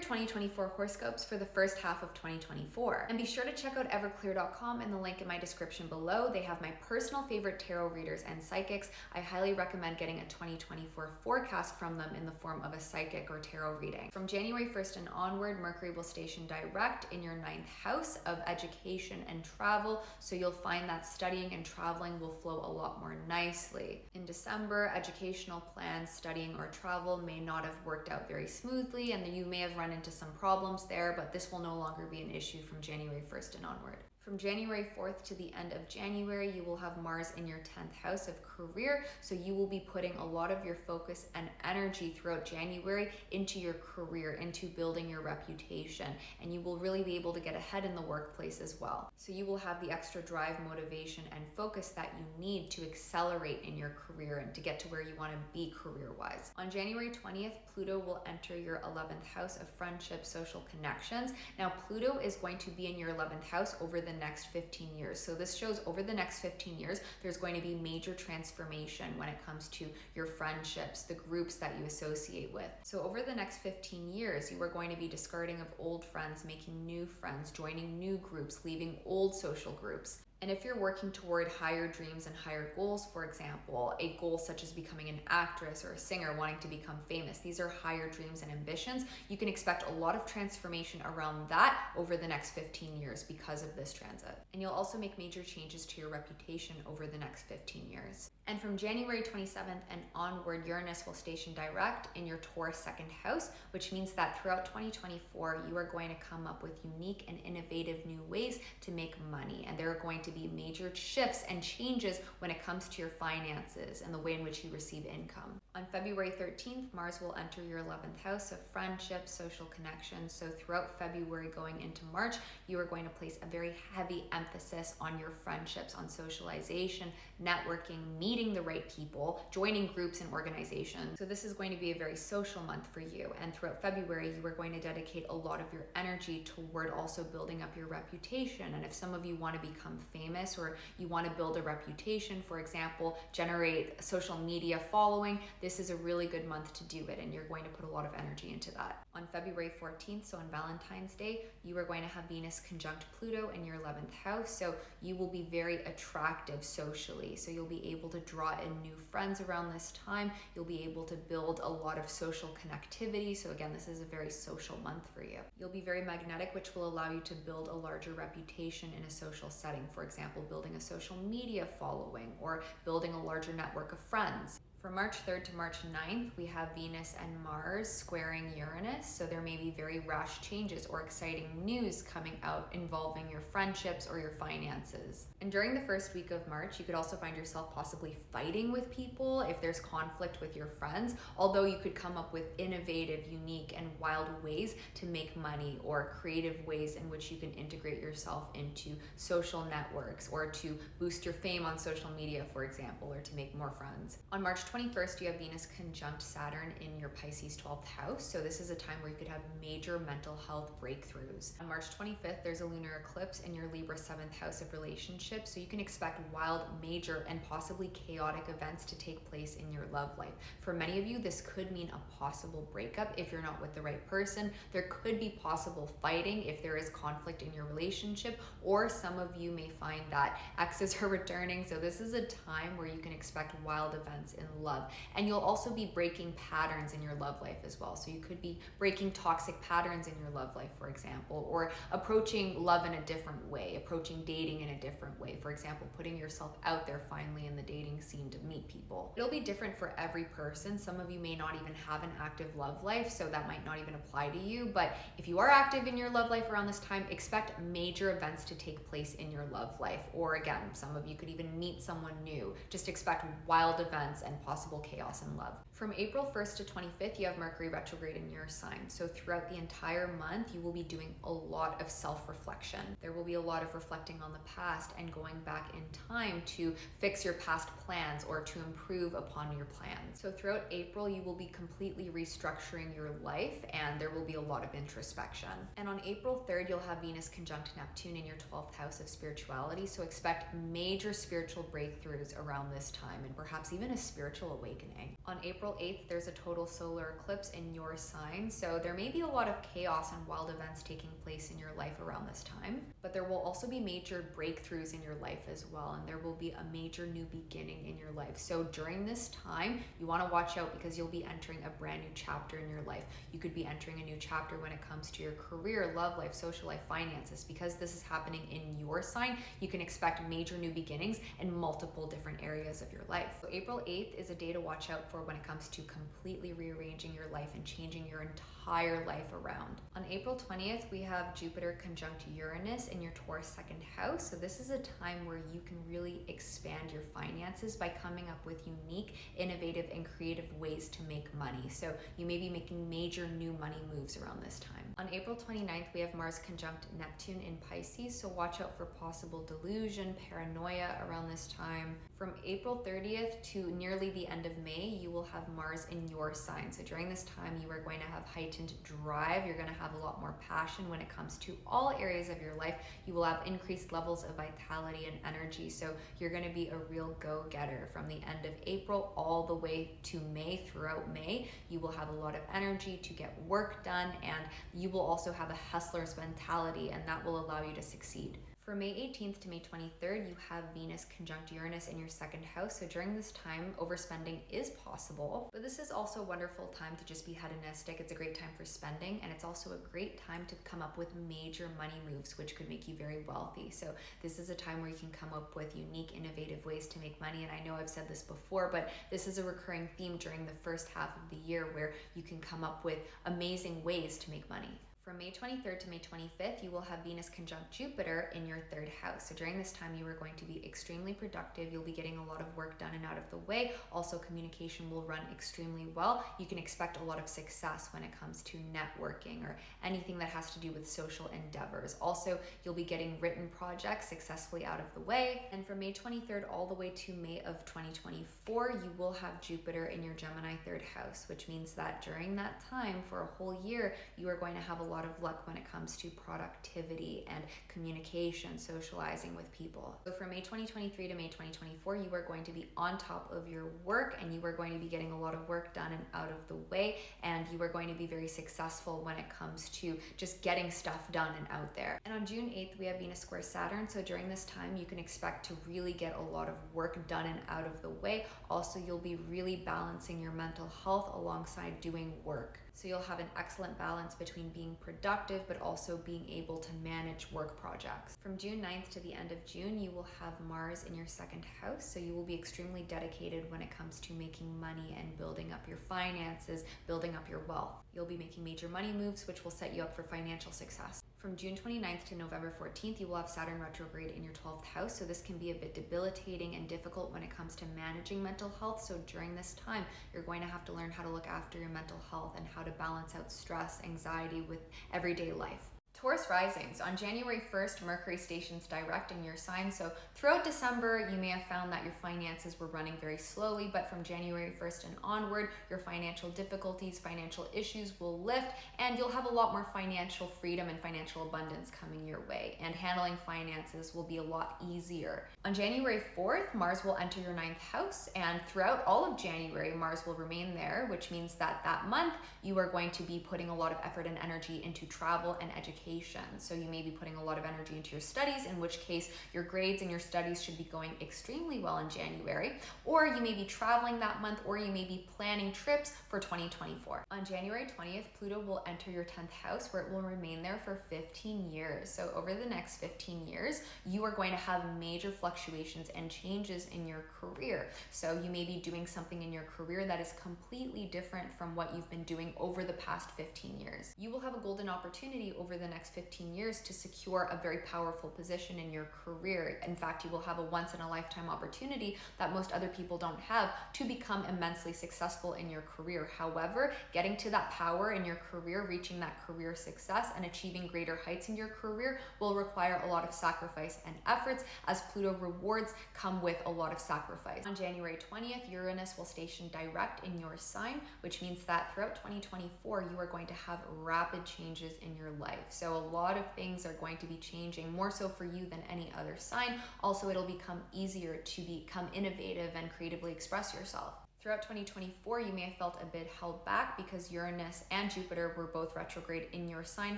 your 2024 horoscopes for the first half of 2024. And be sure to check out everclear.com and the link in my description below. They have my personal favorite tarot readers and psychics. I highly recommend getting a 2024 forecast from them in the form of a psychic or tarot reading. From January 1st and onward, Mercury will station direct in your 9th house of education and travel, so you'll find that studying and traveling will flow a lot more nicely. In December, educational plans, studying or travel may not have worked out very smoothly, and you may have run into some problems there, but this will no longer be an issue from January 1st and onward. From January 4th to the end of January, you will have Mars in your 10th house of career, so you will be putting a lot of your focus and energy throughout January into your career, into building your reputation, and you will really be able to get ahead in the workplace as well. So you will have the extra drive, motivation, and focus that you need to accelerate in your career and to get to where you want to be career-wise. On January 20th, Pluto will enter your 11th house of friendship, social connections. Now, Pluto is going to be in your 11th house over the next 15 years. So this shows over the next 15 years, there's going to be major transformation when it comes to your friendships, the groups that you associate with. So over the next 15 years, you are going to be discarding of old friends, making new friends, joining new groups, leaving old social groups. And if you're working toward higher dreams and higher goals, for example, a goal such as becoming an actress or a singer, wanting to become famous, these are higher dreams and ambitions. You can expect a lot of transformation around that over the next 15 years because of this transit. And you'll also make major changes to your reputation over the next 15 years. And from January 27th and onward, Uranus will station direct in your Taurus 2nd house, which means that throughout 2024, you are going to come up with unique and innovative new ways to make money. And there are going to be major shifts and changes when it comes to your finances and the way in which you receive income. On February 13th, Mars will enter your 11th house of friendship, social connections. So throughout February going into March, you are going to place a very heavy emphasis on your friendships, on socialization, networking, meeting the right people, joining groups and organizations. So this is going to be a very social month for you. And throughout February, you are going to dedicate a lot of your energy toward also building up your reputation. And if some of you want to become famous or you want to build a reputation, for example, generate a social media following, this is a really good month to do it, and you're going to put a lot of energy into that. On February 14th, so on Valentine's Day, you are going to have Venus conjunct Pluto in your 11th house, so you will be very attractive socially. So you'll be able to draw in new friends around this time. You'll be able to build a lot of social connectivity. So again, this is a very social month for you. You'll be very magnetic, which will allow you to build a larger reputation in a social setting. For example, building a social media following or building a larger network of friends. From March 3rd to March 9th, we have Venus and Mars squaring Uranus, so there may be very rash changes or exciting news coming out involving your friendships or your finances. And during the first week of March, you could also find yourself possibly fighting with people if there's conflict with your friends, although you could come up with innovative, unique, and wild ways to make money or creative ways in which you can integrate yourself into social networks or to boost your fame on social media, for example, or to make more friends. On March 21st, you have Venus conjunct Saturn in your Pisces 12th house. So this is a time where you could have major mental health breakthroughs. On March 25th, there's a lunar eclipse in your Libra 7th house of relationships. So you can expect wild, major, and possibly chaotic events to take place in your love life. For many of you, this could mean a possible breakup if you're not with the right person. There could be possible fighting if there is conflict in your relationship, or some of you may find that exes are returning. So this is a time where you can expect wild events in love. And you'll also be breaking patterns in your love life as well. So you could be breaking toxic patterns in your love life, for example, or approaching love in a different way, approaching dating in a different way. For example, putting yourself out there finally in the dating scene to meet people. It'll be different for every person. Some of you may not even have an active love life, so that might not even apply to you. But if you are active in your love life around this time, expect major events to take place in your love life. Or again, some of you could even meet someone new. Just expect wild events and possible chaos in love. From April 1st to 25th, you have Mercury retrograde in your sign. So throughout the entire month, you will be doing a lot of self-reflection. There will be a lot of reflecting on the past and going back in time to fix your past plans or to improve upon your plans. So throughout April, you will be completely restructuring your life, and there will be a lot of introspection. And on April 3rd, you'll have Venus conjunct Neptune in your 12th house of spirituality. So expect major spiritual breakthroughs around this time, and perhaps even a spiritual spiritual awakening. On April 8th, there's a total solar eclipse in your sign, so there may be a lot of chaos and wild events taking place in your life around this time, but there will also be major breakthroughs in your life as well, and there will be a major new beginning in your life. So during this time, you want to watch out because you'll be entering a brand new chapter in your life. You could be entering a new chapter when it comes to your career, love life, social life, finances. Because this is happening in your sign, you can expect major new beginnings in multiple different areas of your life. So April 8th is a day to watch out for when it comes to completely rearranging your life and changing your entire life around. On April 20th, we have Jupiter conjunct Uranus in your Taurus second house. So this is a time where you can really expand your finances by coming up with unique, innovative, and creative ways to make money. So you may be making major new money moves around this time. On April 29th, we have Mars conjunct Neptune in Pisces. So watch out for possible delusion, paranoia around this time. From April 30th to nearly the end of May, you will have Mars in your sign. So during this time, you are going to have heightened drive. You're going to have a lot more passion when it comes to all areas of your life. You will have increased levels of vitality and energy. So you're going to be a real go-getter from the end of April all the way to May. Throughout May, you will have a lot of energy to get work done, and you will also have a hustler's mentality, and that will allow you to succeed. For May 18th to May 23rd, you have Venus conjunct Uranus in your second house. So during this time, overspending is possible, but this is also a wonderful time to just be hedonistic. It's a great time for spending, and it's also a great time to come up with major money moves, which could make you very wealthy. So this is a time where you can come up with unique, innovative ways to make money. And I know I've said this before, but this is a recurring theme during the first half of the year where you can come up with amazing ways to make money. From May 23rd to May 25th, you will have Venus conjunct Jupiter in your third house. So during this time, you are going to be extremely productive. You'll be getting a lot of work done and out of the way. Also, communication will run extremely well. You can expect a lot of success when it comes to networking or anything that has to do with social endeavors. Also, you'll be getting written projects successfully out of the way. And from May 23rd all the way to May of 2024, you will have Jupiter in your Gemini third house, which means that during that time for a whole year, you are going to have a lot of luck when it comes to productivity and communication, socializing with people. So from May 2023 to May 2024, you are going to be on top of your work, and you are going to be getting a lot of work done and out of the way, and you are going to be very successful when it comes to just getting stuff done and out there. And on June 8th, we have Venus square Saturn. So during this time, you can expect to really get a lot of work done and out of the way. Also, you'll be really balancing your mental health alongside doing work. So you'll have an excellent balance between being productive, but also being able to manage work projects. From June 9th to the end of June, you will have Mars in your second house. So you will be extremely dedicated when it comes to making money and building up your finances, building up your wealth. You'll be making major money moves, which will set you up for financial success. From June 29th to November 14th, you will have Saturn retrograde in your 12th house. So this can be a bit debilitating and difficult when it comes to managing mental health. So during this time, you're going to have to learn how to look after your mental health and how to balance out stress, anxiety with everyday life. Taurus risings. On January 1st, Mercury stations direct in your sign. So throughout December, you may have found that your finances were running very slowly, but from January 1st and onward, your financial difficulties, financial issues will lift, and you'll have a lot more financial freedom and financial abundance coming your way, and handling finances will be a lot easier. On January 4th, Mars will enter your 9th house, and throughout all of January, Mars will remain there, which means that that month, you are going to be putting a lot of effort and energy into travel and education. So you may be putting a lot of energy into your studies, in which case your grades and your studies should be going extremely well in January, or you may be traveling that month, or you may be planning trips for 2024. On January 20th, Pluto will enter your 10th house, where it will remain there for 15 years. So over the next 15 years, you are going to have major fluctuations and changes in your career. So you may be doing something in your career that is completely different from what you've been doing over the past 15 years. You will have a golden opportunity over the next 15 years to secure a very powerful position in your career. In fact, you will have a once-in-a-lifetime opportunity that most other people don't have to become immensely successful in your career. However, getting to that power in your career, reaching that career success, and achieving greater heights in your career will require a lot of sacrifice and efforts, as Pluto rewards come with a lot of sacrifice. On January 20th, Uranus will station direct in your sign, which means that throughout 2024, you are going to have rapid changes in your life. So a lot of things are going to be changing, more so for you than any other sign. Also, it'll become easier to become innovative and creatively express yourself. Throughout 2024, you may have felt a bit held back because Uranus and Jupiter were both retrograde in your sign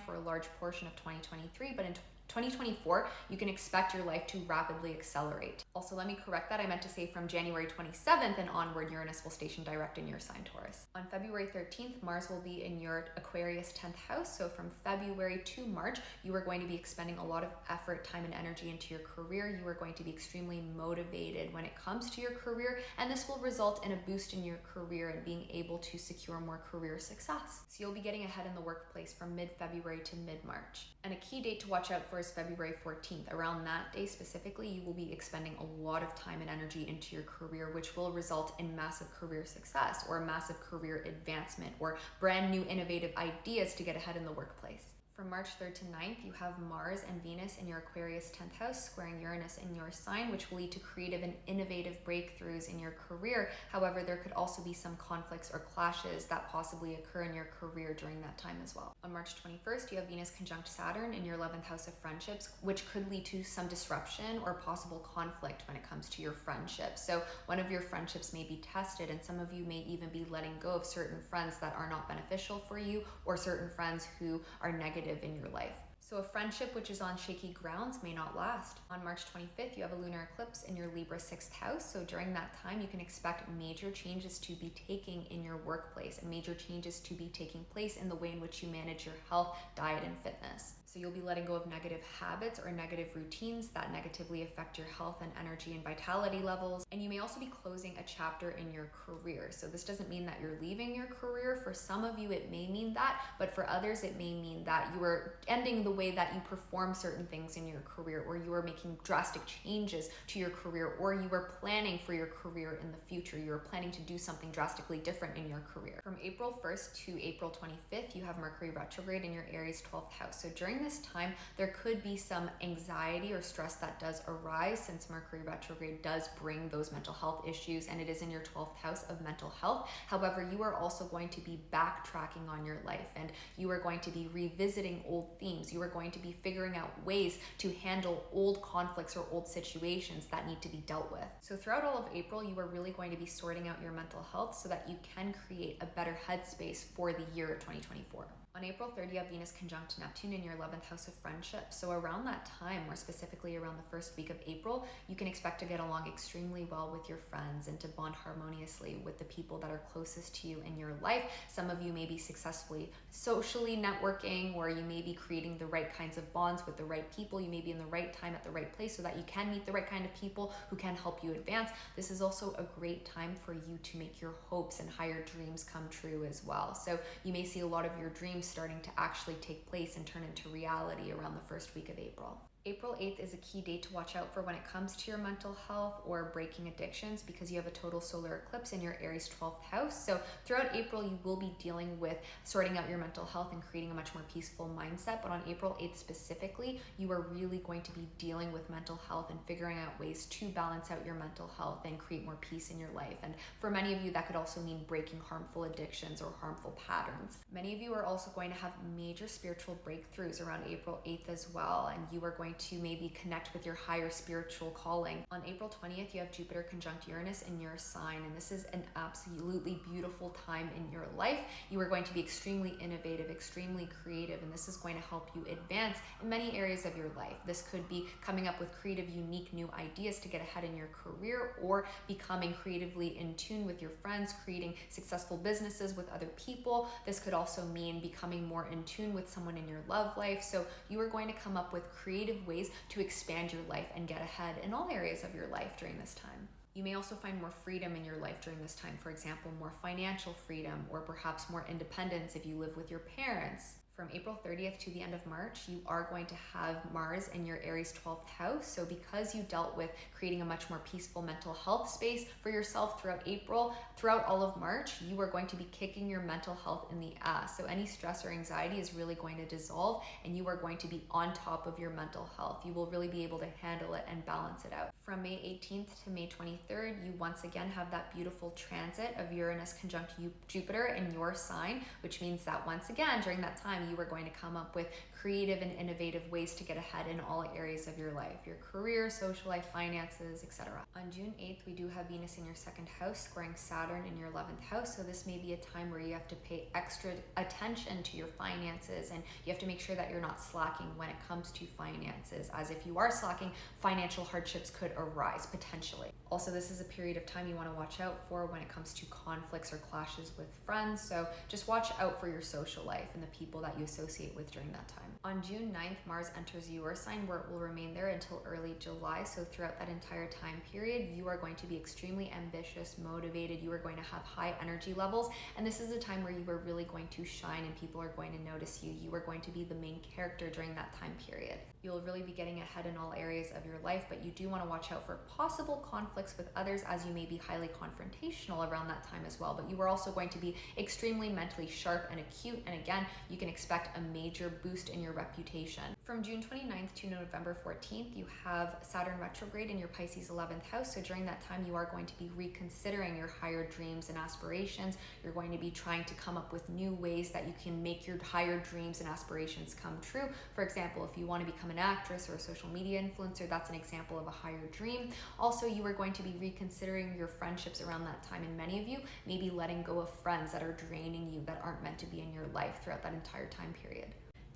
for a large portion of 2023, but in 2024, you can expect your life to rapidly accelerate. Also, let me correct that. I meant to say from January 27th and onward, Uranus will station direct in your sign, Taurus. On February 13th, Mars will be in your Aquarius 10th house. So from February to March, you are going to be expending a lot of effort, time, and energy into your career. You are going to be extremely motivated when it comes to your career, and this will result in a boost in your career and being able to secure more career success. So you'll be getting ahead in the workplace from mid-February to mid-March. And a key date to watch out for is February 14th. Around that day specifically, you will be expending a lot of time and energy into your career, which will result in massive career success or massive career advancement or brand new innovative ideas to get ahead in the workplace. From March 3rd to 9th, you have Mars and Venus in your Aquarius 10th house, squaring Uranus in your sign, which will lead to creative and innovative breakthroughs in your career. However, there could also be some conflicts or clashes that possibly occur in your career during that time as well. On March 21st, you have Venus conjunct Saturn in your 11th house of friendships, which could lead to some disruption or possible conflict when it comes to your friendships. So one of your friendships may be tested, and some of you may even be letting go of certain friends that are not beneficial for you, or certain friends who are negative in your life. So a friendship which is on shaky grounds may not last. On March 25th, you have a lunar eclipse in your Libra 6th house. So during that time, you can expect major changes to be taking in your workplace and major changes to be taking place in the way in which you manage your health, diet, and fitness. So you'll be letting go of negative habits or negative routines that negatively affect your health and energy and vitality levels. And you may also be closing a chapter in your career. So this doesn't mean that you're leaving your career. For some of you, it may mean that, but for others, it may mean that you are ending the way that you perform certain things in your career, or you are making drastic changes to your career, or you are planning for your career in the future. You are planning to do something drastically different in your career. From April 1st to April 25th, you have Mercury retrograde in your Aries 12th house. So during this time, there could be some anxiety or stress that does arise, since Mercury retrograde does bring those mental health issues, and it is in your 12th house of mental health. However, you are also going to be backtracking on your life, and you are going to be revisiting old themes. You are going to be figuring out ways to handle old conflicts or old situations that need to be dealt with. So throughout all of April, you are really going to be sorting out your mental health so that you can create a better headspace for the year 2024. On April 3rd, you have Venus conjunct Neptune in your 11th house of friendship. So around that time, more specifically around the first week of April, you can expect to get along extremely well with your friends and to bond harmoniously with the people that are closest to you in your life. Some of you may be successfully socially networking, or you may be creating the right kinds of bonds with the right people. You may be in the right time at the right place so that you can meet the right kind of people who can help you advance. This is also a great time for you to make your hopes and higher dreams come true as well. So you may see a lot of your dreams starting to actually take place and turn into reality around the first week of April. April 8th is a key date to watch out for when it comes to your mental health or breaking addictions, because you have a total solar eclipse in your Aries 12th house. So throughout April, you will be dealing with sorting out your mental health and creating a much more peaceful mindset. But on April 8th specifically, you are really going to be dealing with mental health and figuring out ways to balance out your mental health and create more peace in your life. And for many of you, that could also mean breaking harmful addictions or harmful patterns. Many of you are also going to have major spiritual breakthroughs around April 8th as well, and you are going to maybe connect with your higher spiritual calling. On April 20th, you have Jupiter conjunct Uranus in your sign, and this is an absolutely beautiful time in your life. You are going to be extremely innovative, extremely creative, and this is going to help you advance in many areas of your life. This could be coming up with creative, unique, new ideas to get ahead in your career, or becoming creatively in tune with your friends, creating successful businesses with other people. This could also mean becoming more in tune with someone in your love life. So you are going to come up with creative ways to expand your life and get ahead in all areas of your life during this time. You may also find more freedom in your life during this time. For example, more financial freedom, or perhaps more independence if you live with your parents. From April 30th to the end of March, you are going to have Mars in your Aries 12th house. So because you dealt with creating a much more peaceful mental health space for yourself throughout April, throughout all of March, you are going to be kicking your mental health in the ass. So any stress or anxiety is really going to dissolve, and you are going to be on top of your mental health. You will really be able to handle it and balance it out. From May 18th to May 23rd, you once again have that beautiful transit of Uranus conjunct Jupiter in your sign, which means that once again, during that time, time, you are going to come up with creative and innovative ways to get ahead in all areas of your life, your career, social life, finances, etc. On June 8th, we do have Venus in your second house squaring Saturn in your 11th house. So this may be a time where you have to pay extra attention to your finances, and you have to make sure that you're not slacking when it comes to finances, as if you are slacking, financial hardships could arise potentially. Also, this is a period of time you want to watch out for when it comes to conflicts or clashes with friends. So just watch out for your social life and the people that you associate with during that time. On June 9th, Mars enters your sign, where it will remain there until early July. So throughout that entire time period, you are going to be extremely ambitious, motivated. You are going to have high energy levels. And this is a time where you are really going to shine and people are going to notice you. You are going to be the main character during that time period. You'll really be getting ahead in all areas of your life, but you do want to watch out for possible conflicts with others, as you may be highly confrontational around that time as well. But you are also going to be extremely mentally sharp and acute. And again, you can expect a major boost in your reputation. From June 29th to November 14th, you have Saturn retrograde in your Pisces 11th house. So during that time, you are going to be reconsidering your higher dreams and aspirations. You're going to be trying to come up with new ways that you can make your higher dreams and aspirations come true. For example, if you want to become an actress or a social media influencer, that's an example of a higher dream. Also, you are going to be reconsidering your friendships around that time, and many of you may be letting go of friends that are draining you, that aren't meant to be in your life throughout that entire time period.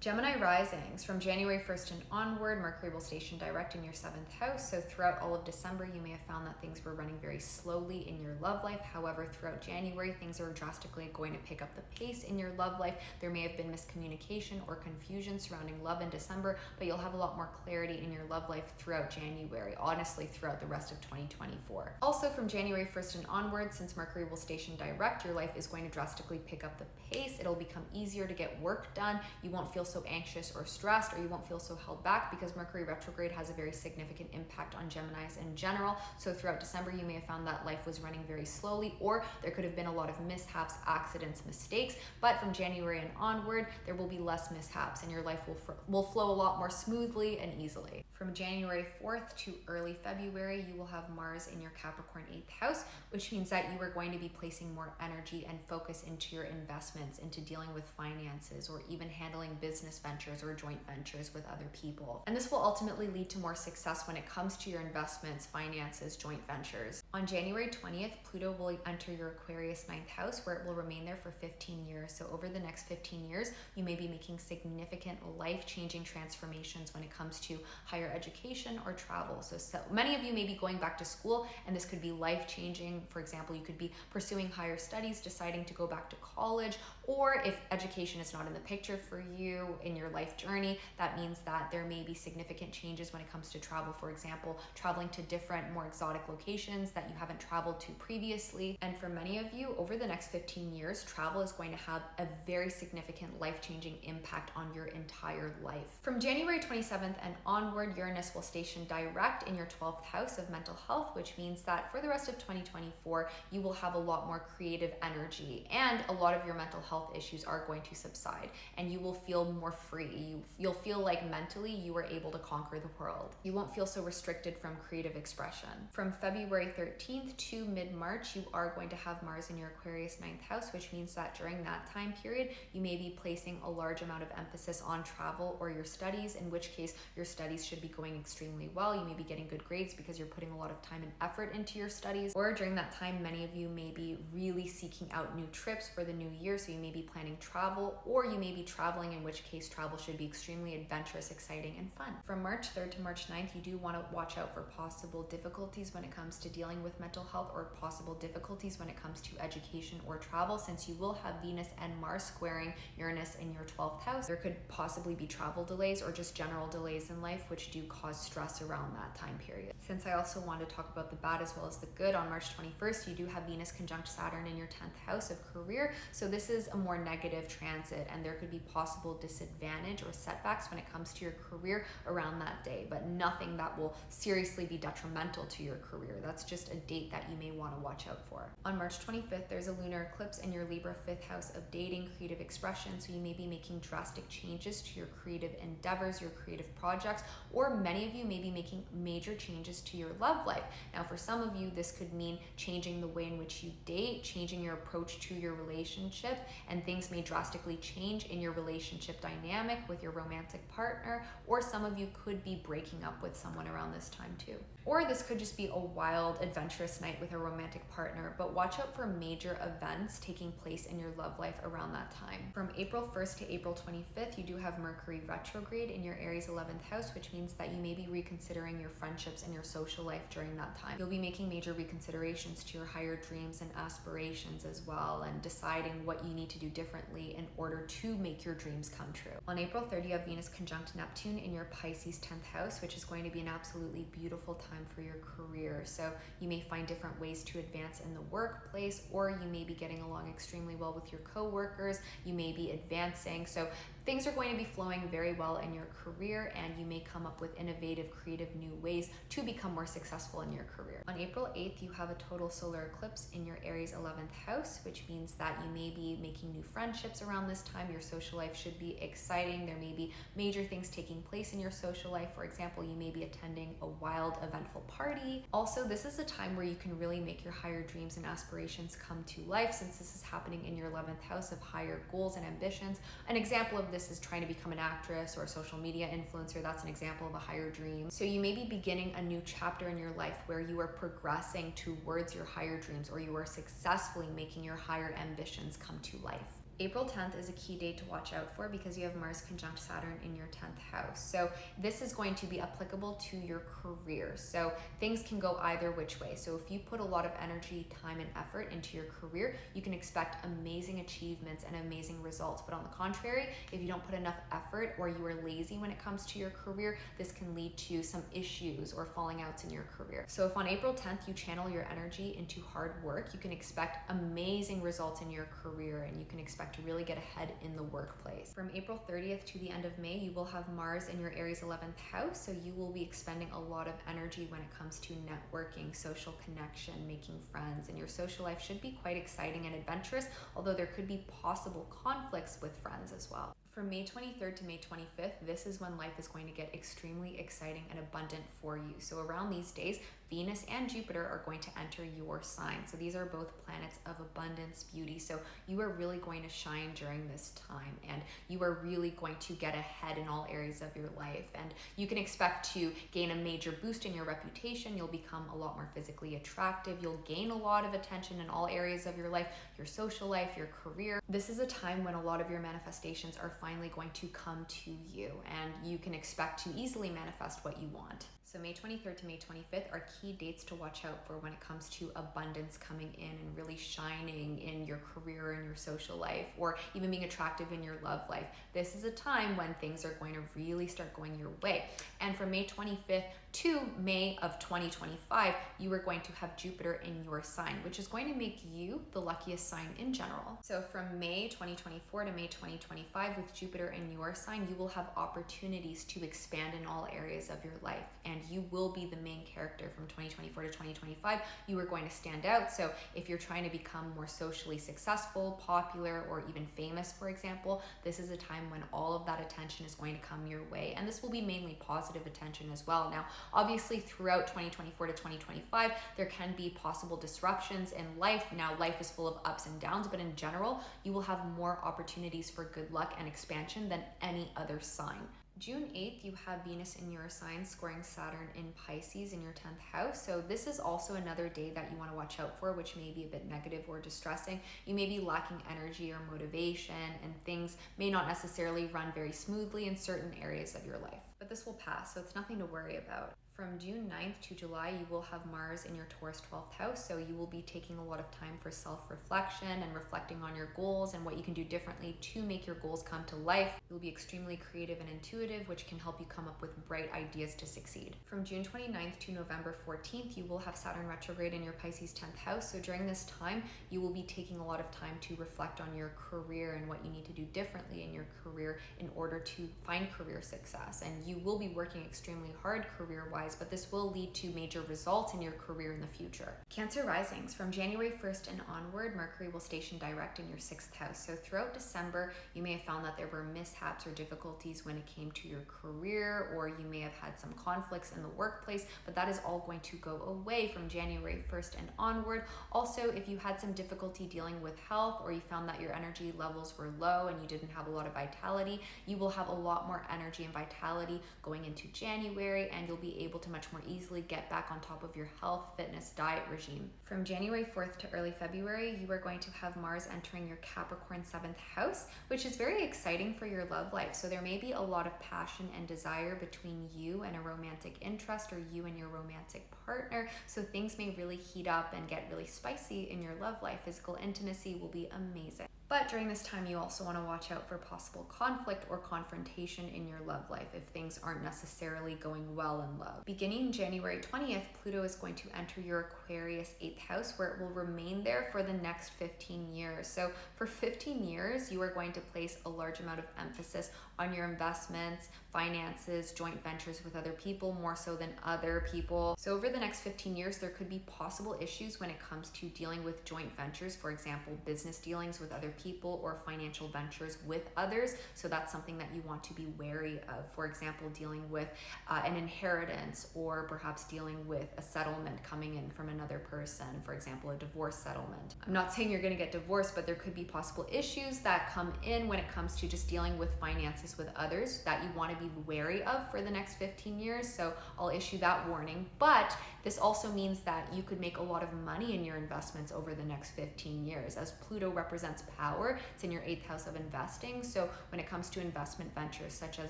Gemini risings, from January 1st and onward, Mercury will station direct in your 7th house. So throughout all of December, you may have found that things were running very slowly in your love life. However, throughout January, things are drastically going to pick up the pace in your love life. There may have been miscommunication or confusion surrounding love in December, but you'll have a lot more clarity in your love life throughout January, honestly, throughout the rest of 2024. Also, from January 1st and onward, since Mercury will station direct, your life is going to drastically pick up the pace. It'll become easier to get work done. You won't feel so anxious or stressed, or you won't feel so held back, because Mercury retrograde has a very significant impact on Geminis in general. So throughout December, you may have found that life was running very slowly, or there could have been a lot of mishaps, accidents, mistakes. But from January and onward, there will be less mishaps, and your life will flow a lot more smoothly and easily. From January 4th to early February, you will have Mars in your Capricorn 8th house, which means that you are going to be placing more energy and focus into your investments, into dealing with finances, or even handling business ventures or joint ventures with other people. And this will ultimately lead to more success when it comes to your investments, finances, joint ventures. On January 20th, Pluto will enter your Aquarius 9th house, where it will remain there for 15 years. So over the next 15 years, you may be making significant life-changing transformations when it comes to higher education or travel. So many of you may be going back to school, and this could be life-changing. For example, you could be pursuing higher studies, deciding to go back to college, or if education is not in the picture for you in your life journey, that means that there may be significant changes when it comes to travel. For example, traveling to different, more exotic locations that you haven't traveled to previously. And for many of you, over the next 15 years, travel is going to have a very significant life-changing impact on your entire life. From January 27th and onward, Uranus will station direct in your 12th house of mental health, which means that for the rest of 2024, you will have a lot more creative energy, and a lot of your mental health issues are going to subside, and you will feel more free. You'll feel like mentally you were able to conquer the world. You won't feel so restricted from creative expression. From February 13th to mid-March, you are going to have Mars in your Aquarius 9th house, which means that during that time period, you may be placing a large amount of emphasis on travel or your studies, in which case your studies should be going extremely well. You may be getting good grades because you're putting a lot of time and effort into your studies. Or during that time, many of you may be really seeking out new trips for the new year. So you may be planning travel, or you may be traveling, in which case travel should be extremely adventurous, exciting, and fun. From March 3rd to March 9th, you do want to watch out for possible difficulties when it comes to dealing with mental health, or possible difficulties when it comes to education or travel, since you will have Venus and Mars squaring Uranus in your 12th house. There could possibly be travel delays or just general delays in life, which do cause stress around that time period. Since I also want to talk about the bad as well as the good, on March 21st, you do have Venus conjunct Saturn in your 10th house of career. So this is a more negative transit, and there could be possible disadvantage or setbacks when it comes to your career around that day, but nothing that will seriously be detrimental to your career. That's just a date that you may want to watch out for. On March 25th, there's a lunar eclipse in your Libra 5th house of dating, creative expression. So you may be making drastic changes to your creative endeavors, your creative projects, or many of you may be making major changes to your love life. Now, for some of you, this could mean changing the way in which you date, changing your approach to your relationship, and things may drastically change in your relationship dynamic with your romantic partner, or some of you could be breaking up with someone around this time too. Or this could just be a wild, adventurous night with a romantic partner, but watch out for major events taking place in your love life around that time. From April 1st to April 25th, you do have Mercury retrograde in your Aries 11th house, which means that you may be reconsidering your friendships and your social life during that time. You'll be making major reconsiderations to your higher dreams and aspirations as well, and deciding what you need to do differently in order to make your dreams come true. On April 3rd, you have Venus conjunct Neptune in your Pisces 10th house, which is going to be an absolutely beautiful time for your career. So you may find different ways to advance in the workplace, or you may be getting along extremely well with your coworkers. You may be advancing. So things are going to be flowing very well in your career, and you may come up with innovative, creative new ways to become more successful in your career. On April 8th, you have a total solar eclipse in your Aries 11th house, which means that you may be making new friendships around this time. Your social life should be exciting. There may be major things taking place in your social life. For example, you may be attending a wild, eventful party. Also, this is a time where you can really make your higher dreams and aspirations come to life, since this is happening in your 11th house of higher goals and ambitions. An example of this is trying to become an actress or a social media influencer. That's an example of a higher dream. So you may be beginning a new chapter in your life where you are progressing towards your higher dreams, or you are successfully making your higher ambitions come to life. April 10th is a key date to watch out for because you have Mars conjunct Saturn in your 10th house. So this is going to be applicable to your career. So things can go either which way. So if you put a lot of energy, time, and effort into your career, you can expect amazing achievements and amazing results. But on the contrary, if you don't put enough effort, or you are lazy when it comes to your career, this can lead to some issues or falling outs in your career. So if on April 10th you channel your energy into hard work, you can expect amazing results in your career, and you can expect to really get ahead in the workplace. From April 30th to the end of May, you will have Mars in your Aries 11th house, so you will be expending a lot of energy when it comes to networking, social connection, making friends, and your social life should be quite exciting and adventurous, although there could be possible conflicts with friends as well. From May 23rd to May 25th, this is when life is going to get extremely exciting and abundant for you. So around these days, Venus and Jupiter are going to enter your sign. So these are both planets of abundance, beauty. So you are really going to shine during this time, and you are really going to get ahead in all areas of your life. And you can expect to gain a major boost in your reputation. You'll become a lot more physically attractive. You'll gain a lot of attention in all areas of your life, your social life, your career. This is a time when a lot of your manifestations are finally going to come to you, and you can expect to easily manifest what you want. So May 23rd to May 25th are key dates to watch out for when it comes to abundance coming in and really shining in your career and your social life, or even being attractive in your love life. This is a time when things are going to really start going your way. And from May 25th to May of 2025, you are going to have Jupiter in your sign, which is going to make you the luckiest sign in general. So from May 2024 to May 2025, with Jupiter in your sign, you will have opportunities to expand in all areas of your life, and you will be the main character from 2024 to 2025. You are going to stand out. So if you're trying to become more socially successful, popular, or even famous, for example, this is a time when all of that attention is going to come your way. And this will be mainly positive attention as well. Now, obviously, throughout 2024 to 2025, there can be possible disruptions in life. Now, life is full of ups and downs, but in general, you will have more opportunities for good luck and expansion than any other sign. June 8th, you have Venus in your sign squaring Saturn in Pisces in your 10th house. So this is also another day that you want to watch out for, which may be a bit negative or distressing. You may be lacking energy or motivation, and things may not necessarily run very smoothly in certain areas of your life. But this will pass, so it's nothing to worry about. From June 9th to July, you will have Mars in your Taurus 12th house, so you will be taking a lot of time for self-reflection and reflecting on your goals and what you can do differently to make your goals come to life. You'll be extremely creative and intuitive, which can help you come up with bright ideas to succeed. From June 29th to November 14th, you will have Saturn retrograde in your Pisces 10th house, so during this time, you will be taking a lot of time to reflect on your career and what you need to do differently in your career in order to find career success. And you will be working extremely hard career-wise wise, but this will lead to major results in your career in the future. Cancer risings. From January 1st and onward, Mercury will station direct in your 6th house. So throughout December, you may have found that there were mishaps or difficulties when it came to your career, or you may have had some conflicts in the workplace, but that is all going to go away from January 1st and onward. Also, if you had some difficulty dealing with health, or you found that your energy levels were low and you didn't have a lot of vitality, you will have a lot more energy and vitality going into January, and you'll be able to much more easily get back on top of your health, fitness, diet regime. From January 4th to early February, you are going to have Mars entering your Capricorn 7th house, which is very exciting for your love life. So there may be a lot of passion and desire between you and a romantic interest, or you and your romantic partner. So things may really heat up and get really spicy in your love life. Physical intimacy will be amazing. But during this time, you also want to watch out for possible conflict or confrontation in your love life if things aren't necessarily going well in love. Beginning January 20th, Pluto is going to enter your Aquarius 8th house, where it will remain there for the next 15 years. So for 15 years, you are going to place a large amount of emphasis on your investments, finances, joint ventures with other people, more so than other people. So over the next 15 years, there could be possible issues when it comes to dealing with joint ventures, for example, business dealings with other people or financial ventures with others. So that's something that you want to be wary of. For example, dealing with an inheritance, or perhaps dealing with a settlement coming in from another person, for example, a divorce settlement. I'm not saying you're going to get divorced, but there could be possible issues that come in when it comes to just dealing with finances with others that you want to be wary of for the next 15 years. So I'll issue that warning. But this also means that you could make a lot of money in your investments over the next 15 years. As Pluto represents power, it's in your 8th house of investing. So when it comes to investment ventures, such as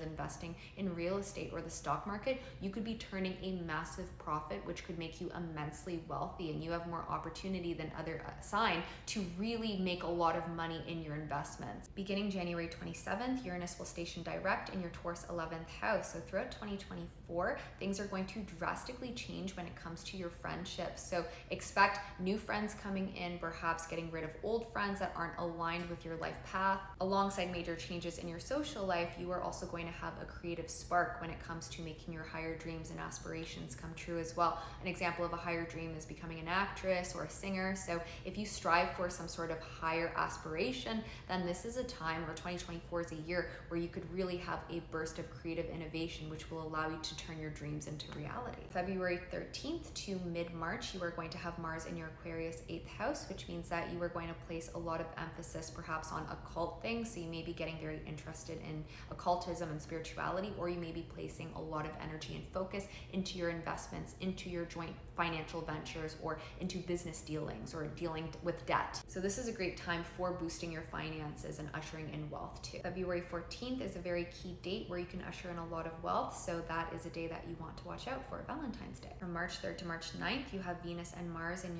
investing in real estate or the stock market, you could be turning a massive profit, which could make you immensely wealthy, and you have more opportunity than other sign to really make a lot of money in your investments. Beginning January 27th, Uranus will station direct in your Taurus 11th house. So throughout 2024, things are going to drastically change when it comes to your friendships. So expect new friends coming in, perhaps getting rid of old friends that aren't aligned with your life path. Alongside major changes in your social life, you are also going to have a creative spark when it comes to making your higher dreams and aspirations come true as well. An example of a higher dream is becoming an actress or a singer. So if you strive for some sort of higher aspiration, then this is a time, or 2024 is a year, where you could really have a burst of creative innovation, which will allow you to turn your dreams into reality. February 13th to mid-March, you are going to have Mars in your Aquarius 8th house, which means that you are going to place a lot of emphasis perhaps on occult things. So you may be getting very interested in occultism and spirituality, or you may be placing a lot of energy and focus into your investments, into your joint financial ventures, or into business dealings, or dealing with debt. So this is a great time for boosting your finances and ushering in wealth too. February 14th is a very key date where you can usher in a lot of wealth. So that is a day that you want to watch out for, Valentine's Day. From March 3rd to March 9th, you have Venus and Mars in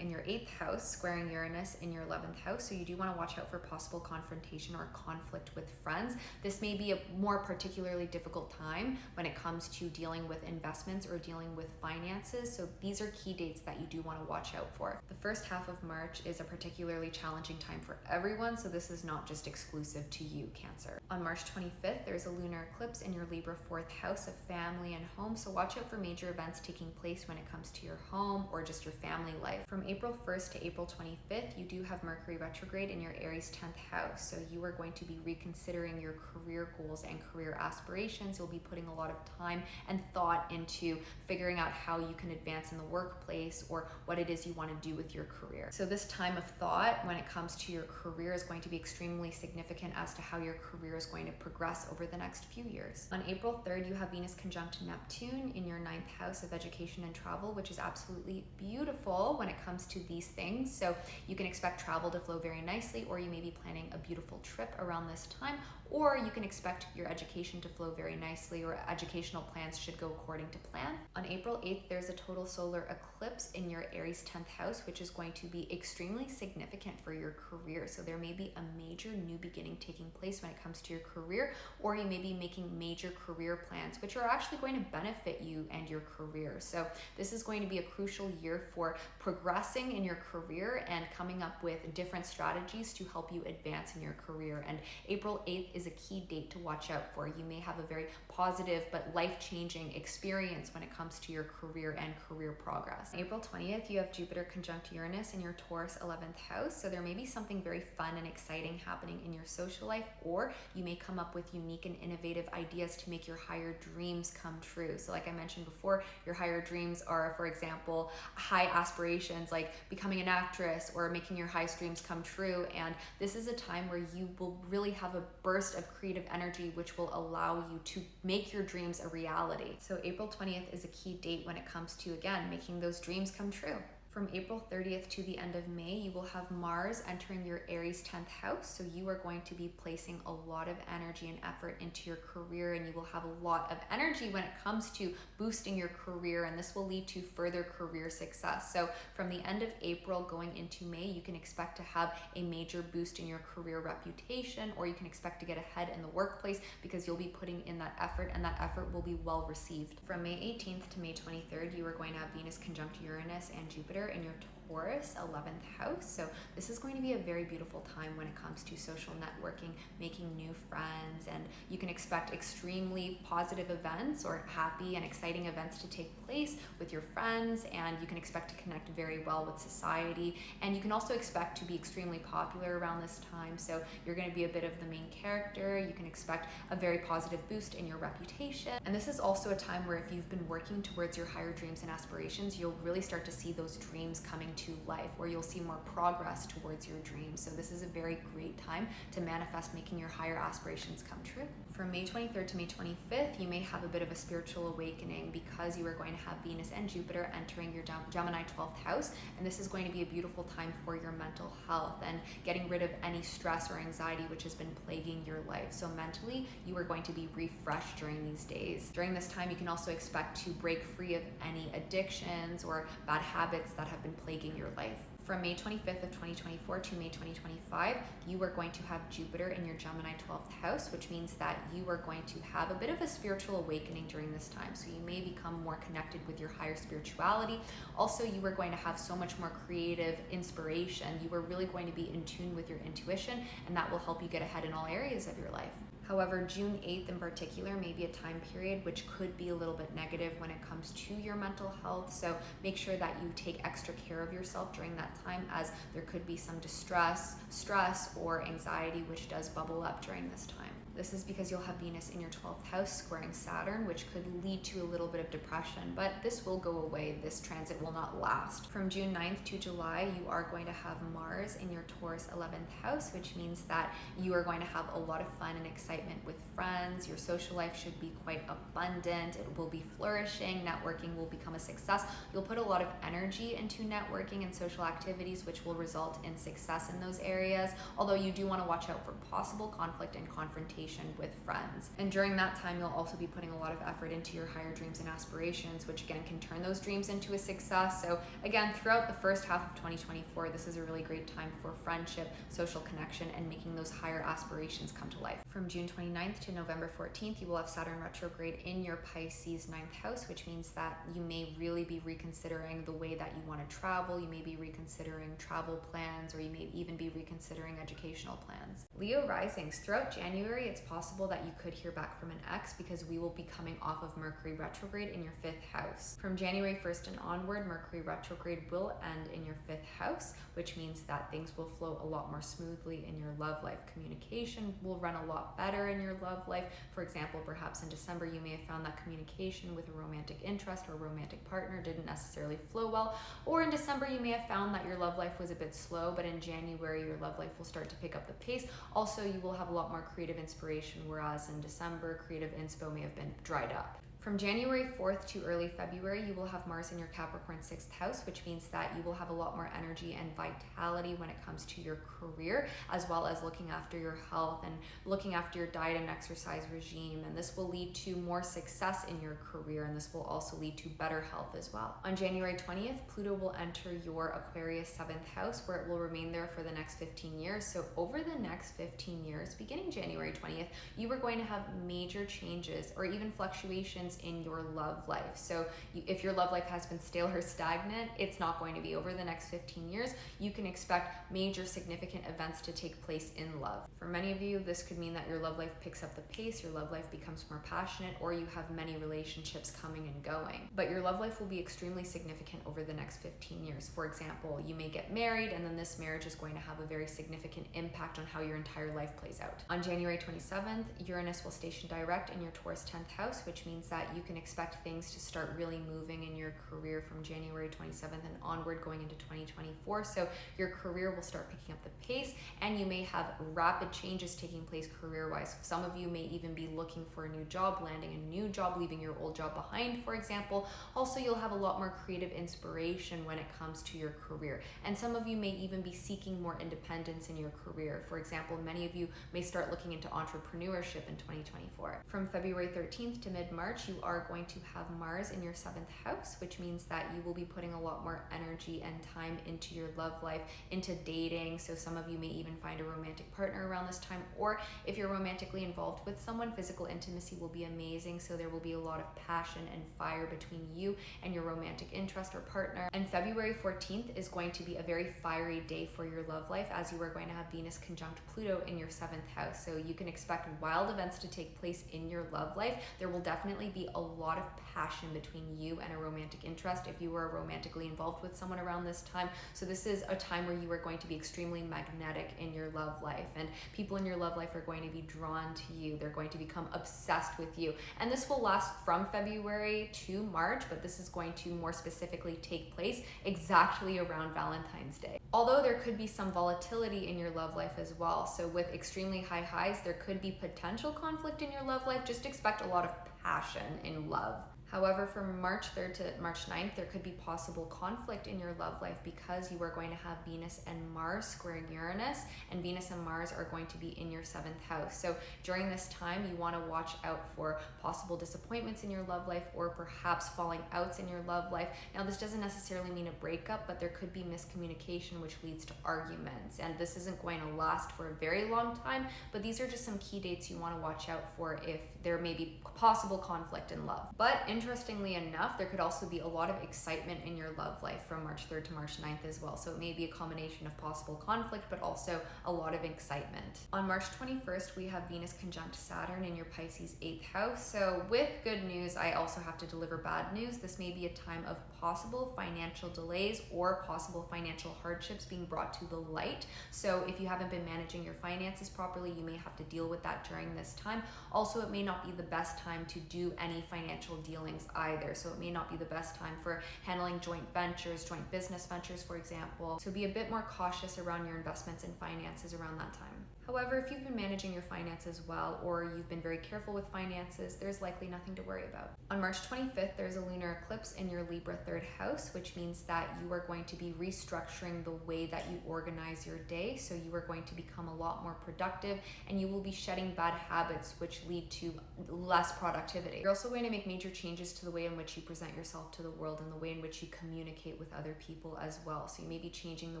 your 8th house, squaring Uranus in your 11th house. So you do want to watch out for possible confrontation or conflict with friends. This may be a more particularly difficult time when it comes to dealing with investments or dealing with finances. So these are key dates that you do want to watch out for. The first half of March is a particularly challenging time for everyone, so this is not just exclusive to you, Cancer. On March 25th, there's a lunar eclipse in your Libra 4th house of family and home, so watch out for major events taking place when it comes to your home or just your family life. From April 1st to April 25th, you do have Mercury retrograde in your Aries 10th house, so you are going to be reconsidering your career goals and career aspirations. You'll be putting a lot of time and thought into figuring out how you can advance in the workplace, or what it is you want to do with your career. So this time of thought when it comes to your career is going to be extremely significant as to how your career is going to progress over the next few years. On April 3rd, you have Venus conjunct Neptune in your 9th house of education and travel, which is absolutely beautiful when it comes to these things. So you can expect travel to flow very nicely, or you may be planning a beautiful trip around this time, or you can expect your education to flow very nicely, or educational plans should go according to plan. On April 8th, there's a total solar eclipse in your Aries 10th house, which is going to be extremely significant for your career. So there may be a major new beginning taking place when it comes to your career, career, or you may be making major career plans, which are actually going to benefit you and your career. So this is going to be a crucial year for progressing in your career and coming up with different strategies to help you advance in your career. And April 8th is a key date to watch out for. You may have a very positive but life-changing experience when it comes to your career and career progress. On April 20th, you have Jupiter conjunct Uranus in your Taurus 11th house. So there may be something very fun and exciting happening in your social life, or you may come up with unique and innovative ideas to make your higher dreams come true. So like I mentioned before, your higher dreams are, for example, high aspirations like becoming an actress or making your highest dreams come true. And this is a time where you will really have a burst of creative energy, which will allow you to make your dreams a reality. So April 20th is a key date when it comes to, again, making those dreams come true. From April 30th to the end of May, you will have Mars entering your Aries 10th house. So you are going to be placing a lot of energy and effort into your career, and you will have a lot of energy when it comes to boosting your career, and this will lead to further career success. So from the end of April going into May, you can expect to have a major boost in your career reputation, or you can expect to get ahead in the workplace because you'll be putting in that effort, and that effort will be well received. From May 18th to May 23rd, you are going to have Venus conjunct Uranus and Jupiter in your Taurus 11th house. So this is going to be a very beautiful time when it comes to social networking, making new friends, and you can expect extremely positive events or happy and exciting events to take place with your friends, and you can expect to connect very well with society. And you can also expect to be extremely popular around this time. So you're going to be a bit of the main character. You can expect a very positive boost in your reputation. And this is also a time where if you've been working towards your higher dreams and aspirations, you'll really start to see those dreams coming to life, where you'll see more progress towards your dreams. So this is a very great time to manifest making your higher aspirations come true. From May 23rd to May 25th, you may have a bit of a spiritual awakening because you are going to have Venus and Jupiter entering your Gemini 12th house, and this is going to be a beautiful time for your mental health and getting rid of any stress or anxiety which has been plaguing your life. So mentally, you are going to be refreshed during these days. During this time, you can also expect to break free of any addictions or bad habits that have been plaguing your life. From May 25th of 2024 to May 2025, you are going to have Jupiter in your Gemini 12th house, which means that you are going to have a bit of a spiritual awakening during this time. So you may become more connected with your higher spirituality. Also, you are going to have so much more creative inspiration. You are really going to be in tune with your intuition, and that will help you get ahead in all areas of your life. However, June 8th in particular may be a time period which could be a little bit negative when it comes to your mental health. So make sure that you take extra care of yourself during that time, as there could be some distress, stress, or anxiety which does bubble up during this time. This is because you'll have Venus in your 12th house squaring Saturn, which could lead to a little bit of depression, but this will go away. This transit will not last. From June 9th to July, you are going to have Mars in your Taurus 11th house, which means that you are going to have a lot of fun and excitement with friends. Your social life should be quite abundant. It will be flourishing. Networking will become a success. You'll put a lot of energy into networking and social activities, which will result in success in those areas, although you do want to watch out for possible conflict and confrontation with friends. And during that time, you'll also be putting a lot of effort into your higher dreams and aspirations, which again can turn those dreams into a success. So again, throughout the first half of 2024, this is a really great time for friendship, social connection, and making those higher aspirations come to life. From June 29th to November 14th, you will have Saturn retrograde in your Pisces 9th house, which means that you may really be reconsidering the way that you want to travel. You may be reconsidering travel plans, or you may even be reconsidering educational plans. Leo risings. Throughout January, it's possible that you could hear back from an ex because we will be coming off of Mercury retrograde in your 5th house. From January 1st and onward, Mercury retrograde will end in your 5th house, which means that things will flow a lot more smoothly in your love life. Communication will run a lot better in your love life. For example, perhaps in December, you may have found that communication with a romantic interest or romantic partner didn't necessarily flow well, or in December, you may have found that your love life was a bit slow, but in January, your love life will start to pick up the pace. Also, you will have a lot more creative inspiration, whereas in December, creative inspo may have been dried up. From January 4th to early February, you will have Mars in your Capricorn 6th house, which means that you will have a lot more energy and vitality when it comes to your career, as well as looking after your health and looking after your diet and exercise regime. And this will lead to more success in your career, and this will also lead to better health as well. On January 20th, Pluto will enter your Aquarius 7th house, where it will remain there for the next 15 years. So over the next 15 years, beginning January 20th, you are going to have major changes or even fluctuations in your love life. So if your love life has been stale or stagnant, it's not going to be. Over the next 15 years, you can expect major significant events to take place in love. For many of you, this could mean that your love life picks up the pace, your love life becomes more passionate, or you have many relationships coming and going. But your love life will be extremely significant over the next 15 years. For example, you may get married, and then this marriage is going to have a very significant impact on how your entire life plays out. On January 27th, Uranus will station direct in your Taurus 10th house, which means that you can expect things to start really moving in your career from January 27th and onward going into 2024. So your career will start picking up the pace, and you may have rapid changes taking place career-wise. Some of you may even be looking for a new job, landing a new job, leaving your old job behind, for example. Also, you'll have a lot more creative inspiration when it comes to your career. And some of you may even be seeking more independence in your career. For example, many of you may start looking into entrepreneurship in 2024. From February 13th to mid-March, you are going to have Mars in your 7th house, which means that you will be putting a lot more energy and time into your love life, into dating. So some of you may even find a romantic partner around this time, or if you're romantically involved with someone, physical intimacy will be amazing. So there will be a lot of passion and fire between you and your romantic interest or partner. And February 14th is going to be a very fiery day for your love life, as you are going to have Venus conjunct Pluto in your 7th house. So you can expect wild events to take place in your love life. There will definitely be a lot of passion between you and a romantic interest if you were romantically involved with someone around this time. So this is a time where you are going to be extremely magnetic in your love life, and people in your love life are going to be drawn to you. They're going to become obsessed with you. And this will last from February to March, but this is going to more specifically take place exactly around Valentine's Day. Although there could be some volatility in your love life as well. So with extremely high highs, there could be potential conflict in your love life. Just expect a lot of passion in love. However, from March 3rd to March 9th, there could be possible conflict in your love life because you are going to have Venus and Mars squaring Uranus, and Venus and Mars are going to be in your 7th house. So during this time, you want to watch out for possible disappointments in your love life, or perhaps falling outs in your love life. Now, this doesn't necessarily mean a breakup, but there could be miscommunication, which leads to arguments. And this isn't going to last for a very long time, but these are just some key dates you want to watch out for if there may be possible conflict in love. But interestingly enough, there could also be a lot of excitement in your love life from March 3rd to March 9th as well. So it may be a combination of possible conflict, but also a lot of excitement. On March 21st, we have Venus conjunct Saturn in your Pisces 8th house. So with good news, I also have to deliver bad news. This may be a time of possible financial delays or possible financial hardships being brought to the light. So if you haven't been managing your finances properly, you may have to deal with that during this time. Also, it may not be the best time to do any financial dealings either. So it may not be the best time for handling joint ventures, joint business ventures, for example. So be a bit more cautious around your investments and finances around that time. However, if you've been managing your finances well, or you've been very careful with finances, there's likely nothing to worry about. On March 25th, there's a lunar eclipse in your Libra 3rd house, which means that you are going to be restructuring the way that you organize your day. So you are going to become a lot more productive, and you will be shedding bad habits, which lead to less productivity. You're also going to make major changes to the way in which you present yourself to the world and the way in which you communicate with other people as well. So you may be changing the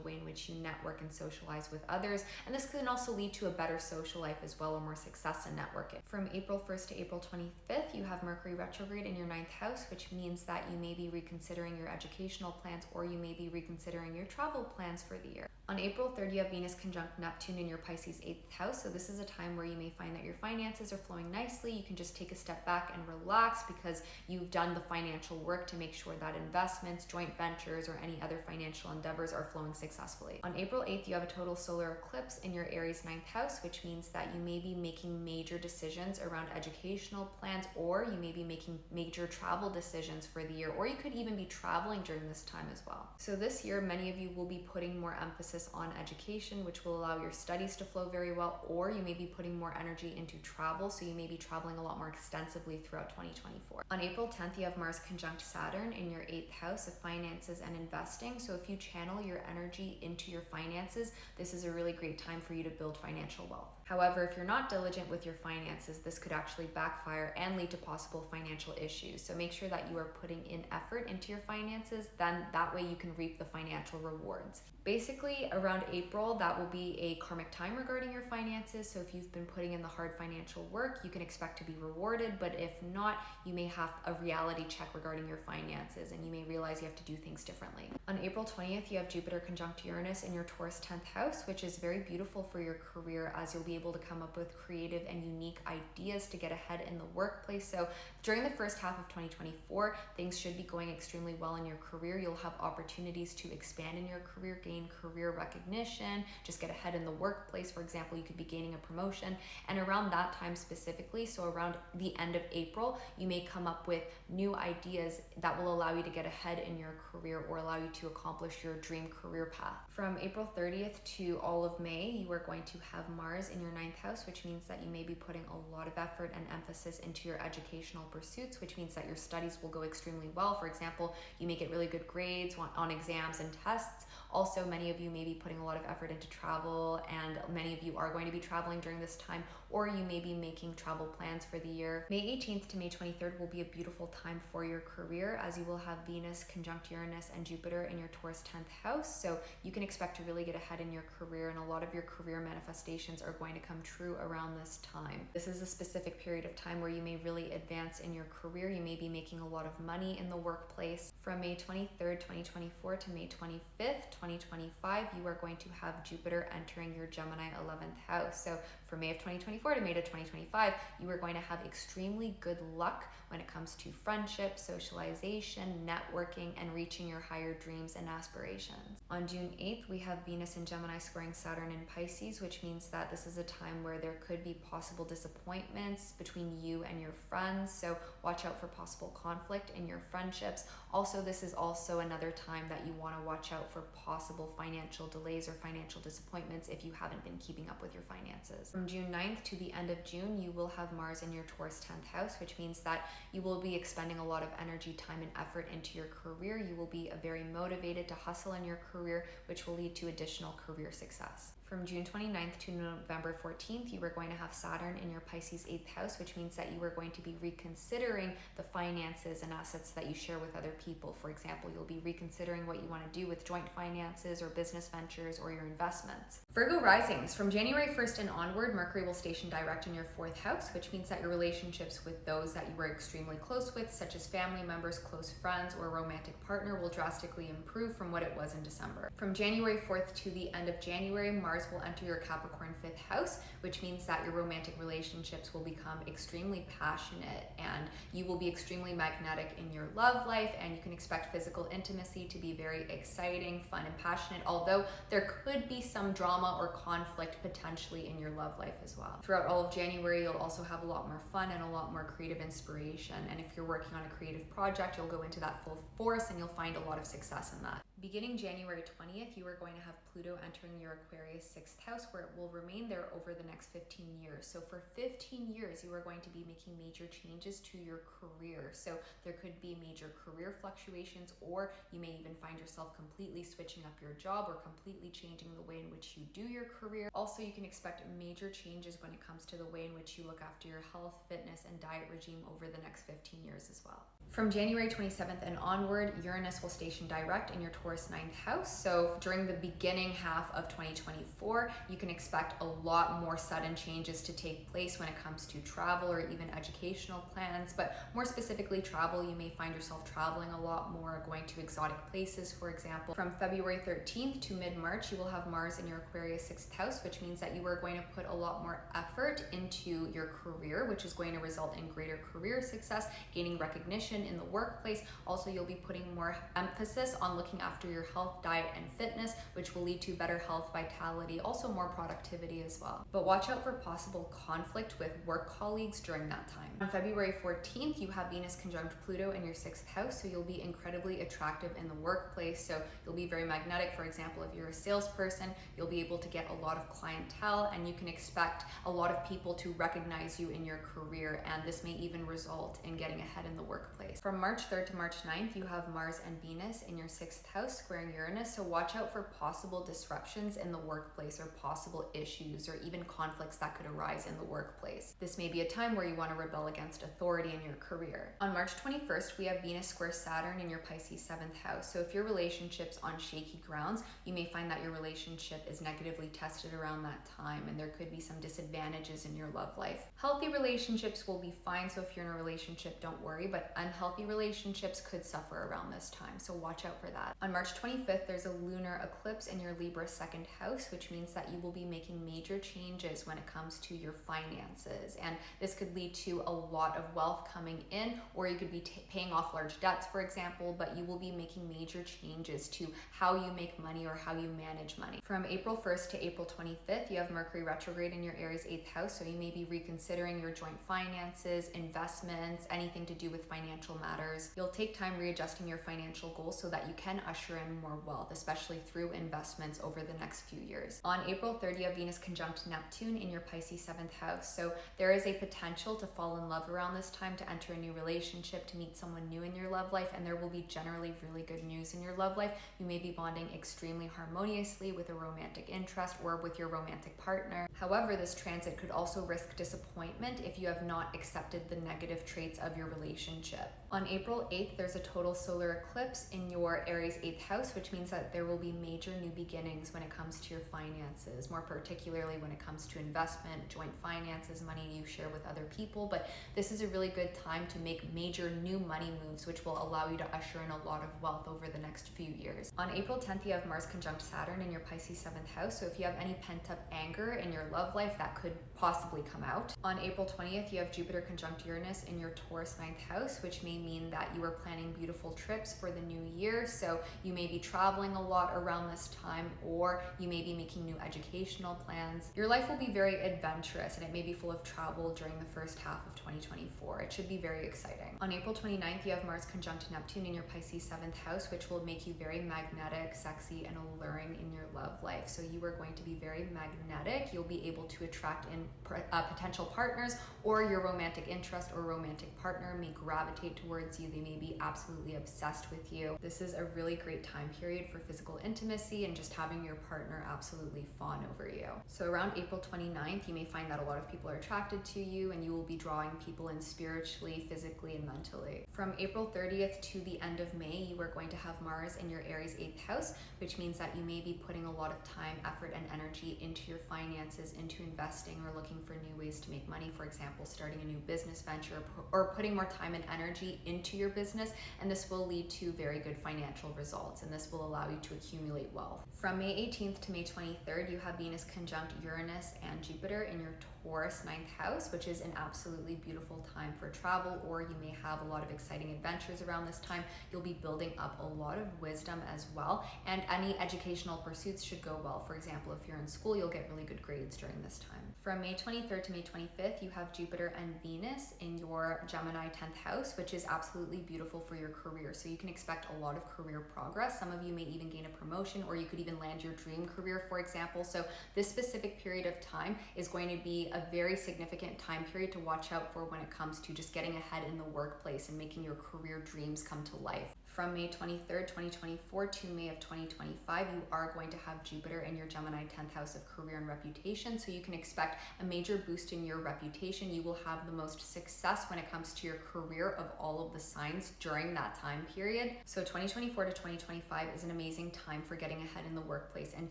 way in which you network and socialize with others, and this can also lead to a better social life as well, or more success in networking. From April 1st to April 25th, you have Mercury retrograde in your 9th house, which means that you may be reconsidering your educational plans, or you may be reconsidering your travel plans for the year. On April 3rd, you have Venus conjunct Neptune in your Pisces 8th house. So this is a time where you may find that your finances are flowing nicely. You can just take a step back and relax because you've done the financial work to make sure that investments, joint ventures, or any other financial endeavors are flowing successfully. On April 8th, you have a total solar eclipse in your Aries 9th house, which means that you may be making major decisions around educational plans, or you may be making major travel decisions for the year, or you could even be traveling during this time as well. So this year, many of you will be putting more emphasis emphasis on education, which will allow your studies to flow very well, or you may be putting more energy into travel, so you may be traveling a lot more extensively throughout 2024. On April 10th, you have Mars conjunct Saturn in your 8th house of finances and investing. So if you channel your energy into your finances, this is a really great time for you to build financial wealth. However, if you're not diligent with your finances, this could actually backfire and lead to possible financial issues. So make sure that you are putting in effort into your finances, then that way you can reap the financial rewards. Basically, around April, that will be a karmic time regarding your finances. So if you've been putting in the hard financial work, you can expect to be rewarded. But if not, you may have a reality check regarding your finances and you may realize you have to do things differently. On April 20th, you have Jupiter conjunct Uranus in your Taurus 10th house, which is very beautiful for your career, as you'll be able to come up with creative and unique ideas to get ahead in the workplace. So during the first half of 2024, things should be going extremely well in your career. You'll have opportunities to expand in your career, gain career recognition, just get ahead in the workplace. For example, you could be gaining a promotion. And around that time specifically, so around the end of April, you may come up with new ideas that will allow you to get ahead in your career or allow you to accomplish your dream career path. From April 30th to all of May, you are going to have Mars in your 9th house, which means that you may be putting a lot of effort and emphasis into your educational pursuits, which means that your studies will go extremely well. For example, you may get really good grades on exams and tests. Also, many of you may be putting a lot of effort into travel, and many of you are going to be traveling during this time, or you may be making travel plans for the year. May 18th to May 23rd will be a beautiful time for your career, as you will have Venus conjunct Uranus and Jupiter in your Taurus 10th house. So you can expect to really get ahead in your career, and a lot of your career manifestations are going to come true around this time. This is a specific period of time where you may really advance in your career. You may be making a lot of money in the workplace. From May 23rd, 2024 to May 25th, 2025, you are going to have Jupiter entering your Gemini 11th house. So from May of 2024 to May to 2025, you are going to have extremely good luck when it comes to friendship, socialization, networking, and reaching your higher dreams and aspirations. On June 8th, we have Venus in Gemini squaring Saturn in Pisces, which means that this is a time where there could be possible disappointments between you and your friends. So watch out for possible conflict in your friendships. Also, this is also another time that you want to watch out for possible financial delays or financial disappointments if you haven't been keeping up with your finances. From June 9th to the end of June, you will have Mars in your Taurus 10th house, which means that you will be expending a lot of energy, time, and effort into your career. You will be very motivated to hustle in your career, which will lead to additional career success. From June 29th to November 14th, you are going to have Saturn in your Pisces 8th house, which means that you are going to be reconsidering the finances and assets that you share with other people. For example, you'll be reconsidering what you want to do with joint finances or business ventures or your investments. Virgo risings, from January 1st and onward, Mercury will station direct in your 4th house, which means that your relationships with those that you were extremely close with, such as family members, close friends, or a romantic partner, will drastically improve from what it was in December. From January 4th to the end of January, Mars will enter your Capricorn 5th house, which means that your romantic relationships will become extremely passionate and you will be extremely magnetic in your love life, and you can expect physical intimacy to be very exciting, fun, and passionate, although there could be some drama or conflict potentially in your love life as well. Throughout all of January, you'll also have a lot more fun and a lot more creative inspiration, and if you're working on a creative project, you'll go into that full force and you'll find a lot of success in that. Beginning January 20th, you are going to have Pluto entering your Aquarius 6th house, where it will remain there over the next 15 years. So for 15 years, you are going to be making major changes to your career. So there could be major career fluctuations, or you may even find yourself completely switching up your job or completely changing the way in which you do your career. Also, you can expect major changes when it comes to the way in which you look after your health, fitness, and diet regime over the next 15 years as well. From January 27th and onward, Uranus will station direct in your Taurus 9th house. So during the beginning half of 2024, you can expect a lot more sudden changes to take place when it comes to travel or even educational plans. But more specifically travel, you may find yourself traveling a lot more, going to exotic places, for example. From February 13th to mid-March, you will have Mars in your Aquarius 6th house, which means that you are going to put a lot more effort into your career, which is going to result in greater career success, gaining recognition in the workplace. Also, you'll be putting more emphasis on looking after after your health, diet, and fitness, which will lead to better health, vitality, also more productivity as well. But watch out for possible conflict with work colleagues during that time. On February 14th, you have Venus conjunct Pluto in your 6th house, so you'll be incredibly attractive in the workplace. So you'll be very magnetic. For example, if you're a salesperson, you'll be able to get a lot of clientele, and you can expect a lot of people to recognize you in your career, and this may even result in getting ahead in the workplace. From March 3rd to March 9th, you have Mars and Venus in your 6th house squaring Uranus, so watch out for possible disruptions in the workplace or possible issues or even conflicts that could arise in the workplace. This may be a time where you want to rebel against authority in your career. On March 21st, we have Venus square Saturn in your Pisces 7th house, so if your relationship's on shaky grounds, you may find that your relationship is negatively tested around that time, and there could be some disadvantages in your love life. Healthy relationships will be fine, so if you're in a relationship, don't worry, but unhealthy relationships could suffer around this time, so watch out for that. On March 25th, there's a lunar eclipse in your Libra 2nd house, which means that you will be making major changes when it comes to your finances, and this could lead to a lot of wealth coming in, or you could be paying off large debts, for example, but you will be making major changes to how you make money or how you manage money. From April 1st to April 25th, you have Mercury retrograde in your Aries 8th house, so you may be reconsidering your joint finances, investments, anything to do with financial matters. You'll take time readjusting your financial goals so that you can usher in more wealth, especially through investments over the next few years. On April 3rd, you have Venus conjunct Neptune in your Pisces 7th house, so there is a potential to fall in love around this time, to enter a new relationship, to meet someone new in your love life, and there will be generally really good news in your love life. You may be bonding extremely harmoniously with a romantic interest or with your romantic partner. However, this transit could also risk disappointment if you have not accepted the negative traits of your relationship. On April 8th, there's a total solar eclipse in your Aries 8th house, which means that there will be major new beginnings when it comes to your finances, more particularly when it comes to investment, joint finances, money you share with other people. But this is a really good time to make major new money moves, which will allow you to usher in a lot of wealth over the next few years. On April 10th, you have Mars conjunct Saturn in your Pisces 7th house, so if you have any pent-up anger in your love life, that could possibly come out. On April 20th, you have Jupiter conjunct Uranus in your Taurus 9th house, which may mean that you are planning beautiful trips for the new year, so you may be traveling a lot around this time, or you may be making new educational plans. Your life will be very adventurous, and it may be full of travel during the first half of 2024. It should be very exciting. On April 29th, you have Mars conjunct Neptune in your Pisces 7th house, which will make you very magnetic, sexy, and alluring in your love life. So you are going to be very magnetic. You'll be able to attract in potential partners, or your romantic interest or romantic partner may gravitate towards you. They may be absolutely obsessed with you. This is a really great time period for physical intimacy and just having your partner absolutely fawn over you. So around April 29th, you may find that a lot of people are attracted to you, and you will be drawing people in spiritually, physically, and mentally. From April 30th to the end of May, you are going to have Mars in your Aries 8th house, which means that you may be putting a lot of time, effort, and energy into your finances, into investing, or looking for new ways to make money, for example, starting a new business venture, or putting more time and energy into your business, and this will lead to very good financial results, and this will allow you to accumulate wealth. From May 18th to May 23rd, you have Venus conjunct Uranus and Jupiter in your Taurus 9th house, which is an absolutely beautiful time for travel, or you may have a lot of exciting adventures around this time. You'll be building up a lot of wisdom as well, and any educational pursuits should go well. For example, if you're in school, you'll get really good grades during this time. From May 23rd to May 25th, you have Jupiter and Venus in your Gemini 10th house, which is absolutely beautiful for your career. So you can expect a lot of career progress. Some of you may even gain a promotion, or you could even land your dream career, for example. So this specific period of time is going to be a very significant time period to watch out for when it comes to just getting ahead in the workplace and making your career dreams come to life. From May 23rd, 2024 to May of 2025, you are going to have Jupiter in your Gemini 10th house of career and reputation. So you can expect a major boost in your reputation. You will have the most success when it comes to your career of all of the signs during that time period. So 2024 to 2025 is an amazing time for getting ahead in the workplace and